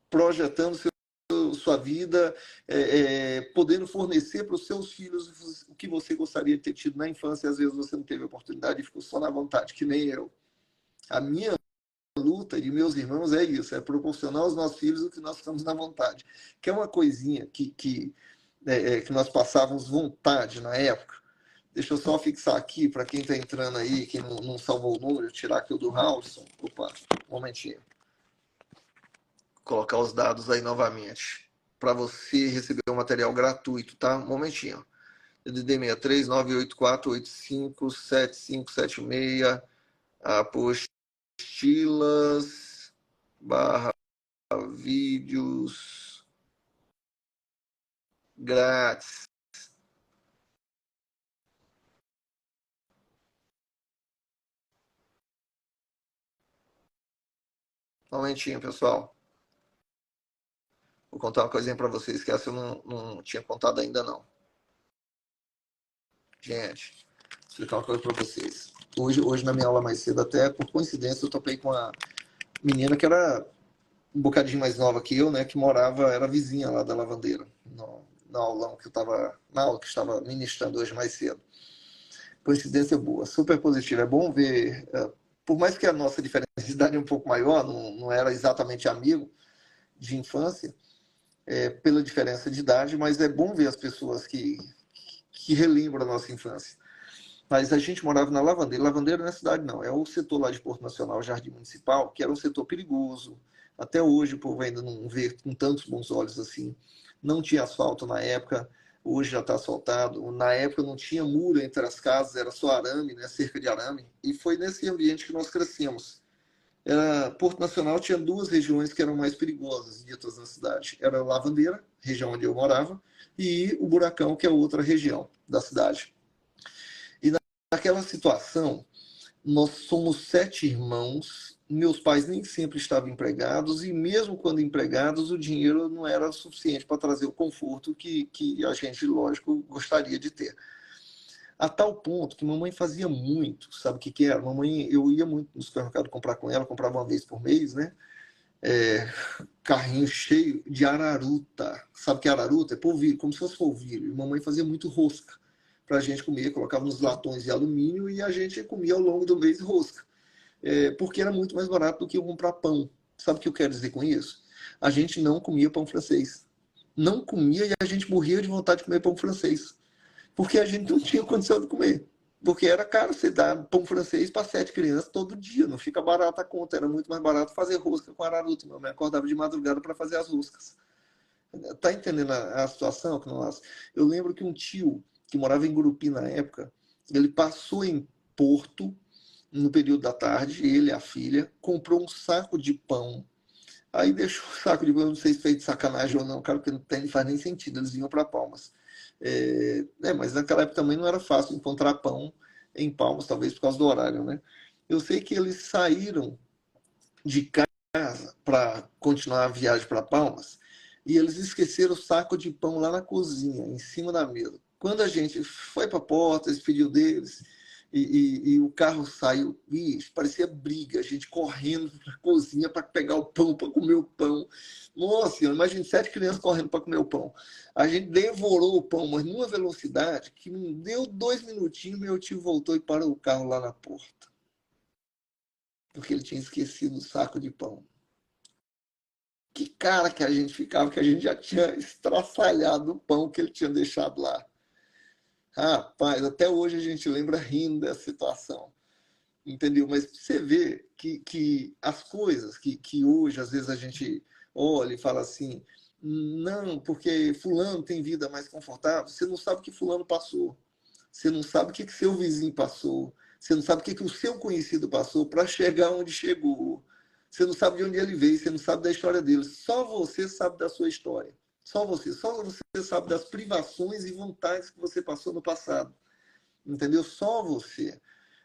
projetando sua vida, podendo fornecer para os seus filhos o que você gostaria de ter tido na infância, e às vezes você não teve a oportunidade e ficou só na vontade, que nem eu. A minha luta de meus irmãos é isso, é proporcionar aos nossos filhos o que nós estamos na vontade, que é uma coisinha que nós passávamos vontade na época. Deixa eu só fixar aqui, para quem está entrando aí, quem não salvou o número, tirar aqui o do Raulson. Opa, um momentinho. Colocar os dados aí novamente, para você receber o material gratuito, tá? Um momentinho. DDD 63 984 85 7576, apostilas, barra vídeos grátis. Um momentinho, pessoal. Vou contar uma coisinha para vocês que essa eu não tinha contado ainda não. Gente, vou explicar uma coisa para vocês. Hoje na minha aula mais cedo, até por coincidência, eu topei com uma menina que era um bocadinho mais nova que eu, né, que morava, era vizinha lá da lavandeira, na aula que eu estava ministrando hoje mais cedo. Coincidência boa, super positiva. É bom ver, por mais que a nossa diferença de idade é um pouco maior, não era exatamente amigo de infância, pela diferença de idade, mas é bom ver as pessoas que relembram a nossa infância. Mas a gente morava na Lavandeira. Lavandeira não é cidade, não. É o setor lá de Porto Nacional, Jardim Municipal, que era um setor perigoso. Até hoje o povo ainda não vê com tantos bons olhos assim. Não tinha asfalto na época, hoje já está asfaltado. Na época não tinha muro entre as casas, era só arame, né, cerca de arame. E foi nesse ambiente que nós crescemos. Porto Nacional tinha 2 regiões que eram mais perigosas, ditas na cidade. Era a Lavandeira, região onde eu morava, e o Buracão, que é outra região da cidade. E naquela situação, nós somos 7 irmãos, meus pais nem sempre estavam empregados, e mesmo quando empregados, o dinheiro não era suficiente para trazer o conforto que a gente, lógico, gostaria de ter. A tal ponto que mamãe fazia muito, sabe o que era? Mamãe, eu ia muito no supermercado comprar com ela, comprava uma vez por mês, né? Carrinho cheio de araruta. Sabe o que é araruta? É polvilho, como se fosse polvilho. E mamãe fazia muito rosca para a gente comer, colocava nos latões de alumínio e a gente comia ao longo do mês rosca. Porque era muito mais barato do que eu comprar pão. Sabe o que eu quero dizer com isso? A gente não comia pão francês. Não comia e a gente morria de vontade de comer pão francês. Porque a gente não tinha condição de comer. Porque era caro você dar pão francês para 7 crianças todo dia. Não fica barata a conta. Era muito mais barato fazer rosca com araruta. Minha mãe acordava de madrugada para fazer as roscas. Tá entendendo a situação? Eu lembro que um tio que morava em Gurupi na época, ele passou em Porto no período da tarde, ele e a filha, comprou um saco de pão. Aí deixou o saco de pão, não sei se fez de sacanagem ou não, cara, porque não faz nem sentido. Eles vinham para Palmas. Mas naquela época também não era fácil encontrar pão em Palmas, talvez por causa do horário, né? Eu sei que eles saíram de casa para continuar a viagem para Palmas e eles esqueceram o saco de pão lá na cozinha, em cima da mesa. Quando a gente foi para a porta, despediu deles, E o carro saiu, e parecia briga, a gente correndo na cozinha para pegar o pão, para comer o pão. Nossa, imagina 7 crianças correndo para comer o pão. A gente devorou o pão, mas numa velocidade que não deu 2 minutinhos, meu tio voltou e parou o carro lá na porta. Porque ele tinha esquecido o saco de pão. Que cara que a gente ficava, que a gente já tinha estraçalhado o pão que ele tinha deixado lá. Rapaz, até hoje a gente lembra rindo dessa situação, entendeu? Mas você vê que as coisas que hoje, às vezes, a gente olha e fala assim, não, porque fulano tem vida mais confortável, você não sabe o que fulano passou, você não sabe o que seu vizinho passou, você não sabe o que o seu conhecido passou para chegar onde chegou, você não sabe de onde ele veio, você não sabe da história dele, só você sabe da sua história. Só você sabe das privações e vontades que você passou no passado. Entendeu? Só você.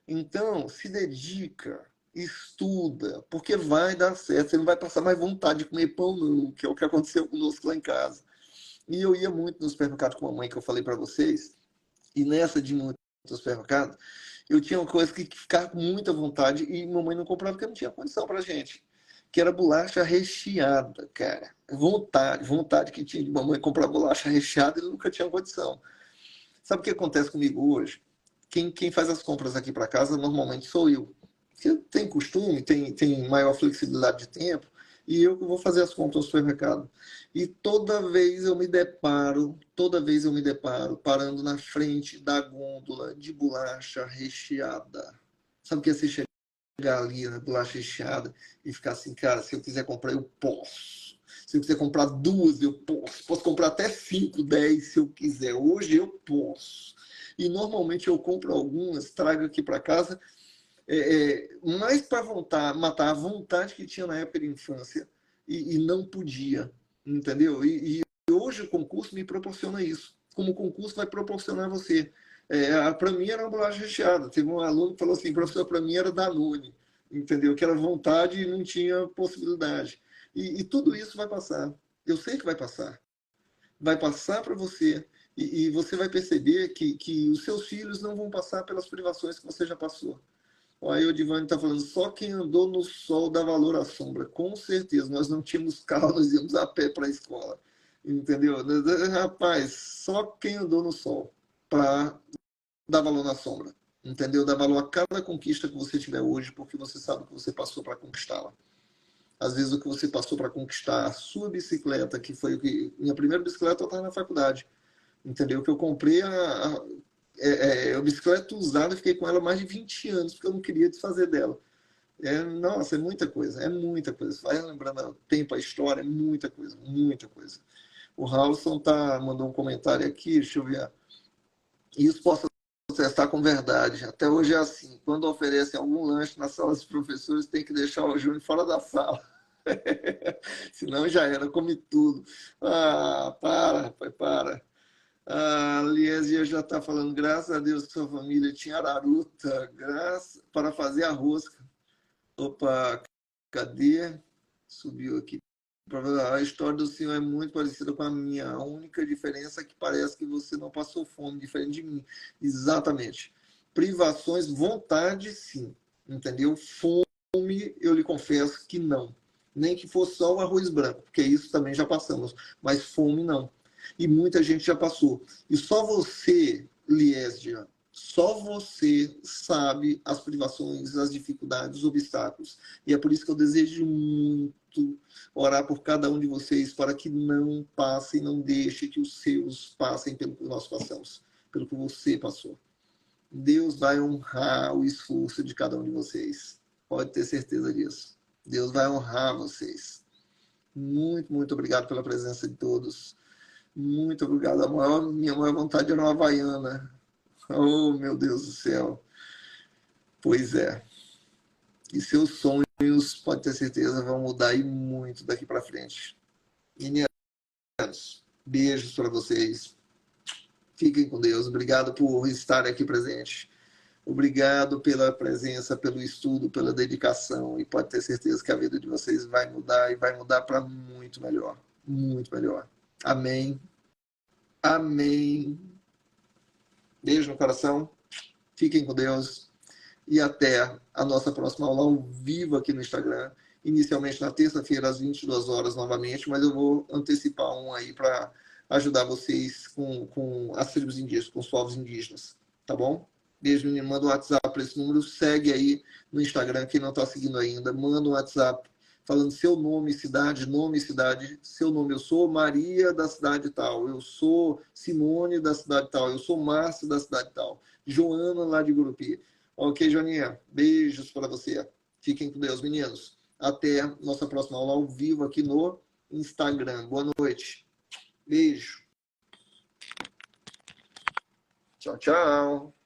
Então, se dedica, estuda, porque vai dar certo. Você não vai passar mais vontade de comer pão, não, que é o que aconteceu conosco lá em casa. E eu ia muito no supermercado com a mãe, que eu falei para vocês, e nessa de muito no supermercado, eu tinha uma coisa que ficava com muita vontade e mamãe não comprava porque não tinha condição pra gente. Que era bolacha recheada, cara. Vontade que tinha de mamãe comprar bolacha recheada e nunca tinha condição. Sabe o que acontece comigo hoje? Quem faz as compras aqui para casa normalmente sou eu. Porque tem costume, tem maior flexibilidade de tempo, e eu que vou fazer as compras no supermercado. E toda vez eu me deparo parando na frente da gôndola de bolacha recheada. Sabe o que é você chegar ali na bolacha recheada e ficar assim, cara, se eu quiser comprar, eu posso. Se eu quiser comprar 2, eu posso. Posso comprar até 5, 10 se eu quiser. Hoje eu posso. E normalmente eu compro algumas, trago aqui para casa, mais para matar a vontade que tinha na época de infância e não podia, entendeu? E hoje o concurso me proporciona isso. Como o concurso vai proporcionar a você. Para mim era uma bolacha recheada. Teve um aluno que falou assim, professor, para mim era Danone, entendeu? Que era vontade e não tinha possibilidade. E tudo isso vai passar. Eu sei que vai passar. Vai passar para você. E você vai perceber que os seus filhos não vão passar pelas privações que você já passou. Aí o Divani está falando, só quem andou no sol dá valor à sombra. Com certeza, nós não tínhamos carro, nós íamos a pé para a escola. Entendeu? Rapaz, só quem andou no sol para dar valor na sombra. Entendeu? Dar valor a cada conquista que você tiver hoje, porque você sabe o que você passou para conquistá-la. Às vezes o que você passou para conquistar a sua bicicleta, que foi o que... Minha primeira bicicleta eu estava na faculdade. Entendeu? Que eu comprei a bicicleta usada, fiquei com ela mais de 20 anos, porque eu não queria desfazer dela. Nossa, é muita coisa, é muita coisa. Vai lembrando o tempo, a história, é muita coisa, muita coisa. O Raulson mandou um comentário aqui, deixa eu ver. Isso posso testar com verdade. Até hoje é assim, quando oferecem algum lanche na sala dos professores, tem que deixar o Júnior fora da sala. Senão já era, come tudo. Para, rapaz, para. A Liesia já está falando, graças a Deus que sua família tinha araruta para fazer a rosca. Opa, cadê? Subiu aqui. A história do senhor é muito parecida com a minha. A única diferença é que parece que você não passou fome, diferente de mim. Exatamente. Privações, vontade, sim. Entendeu? Fome, eu lhe confesso que não. Nem que fosse só o arroz branco, porque isso também já passamos. Mas fome, não. E muita gente já passou. E só você, Liesdia, só você sabe as privações, as dificuldades, os obstáculos. E é por isso que eu desejo muito orar por cada um de vocês, para que não passem, não deixe que os seus passem pelo que nós passamos, pelo que você passou. Deus vai honrar o esforço de cada um de vocês. Pode ter certeza disso. Deus vai honrar vocês. Muito, muito obrigado pela presença de todos. Muito obrigado. Minha maior vontade era uma havaiana. Oh, meu Deus do céu. Pois é. E seus sonhos, pode ter certeza, vão mudar e muito daqui para frente. Meninas, beijos para vocês. Fiquem com Deus. Obrigado por estar aqui presente. Obrigado pela presença, pelo estudo, pela dedicação. E pode ter certeza que a vida de vocês vai mudar e vai mudar para muito melhor. Muito melhor. Amém. Amém. Beijo no coração. Fiquem com Deus e até a nossa próxima aula ao vivo aqui no Instagram. Inicialmente na terça-feira, às 22 horas novamente, mas eu vou antecipar um aí para ajudar vocês com as tribos indígenas, com os povos indígenas. Tá bom? Beijo, menino. Manda um WhatsApp para esse número. Segue aí no Instagram, quem não está seguindo ainda. Manda um WhatsApp falando seu nome, cidade, seu nome. Eu sou Maria da cidade tal. Eu sou Simone da cidade tal. Eu sou Márcio da cidade tal. Joana lá de Gurupi. Ok, Joaninha? Beijos para você. Fiquem com Deus, meninos. Até nossa próxima aula ao vivo aqui no Instagram. Boa noite. Beijo. Tchau, tchau.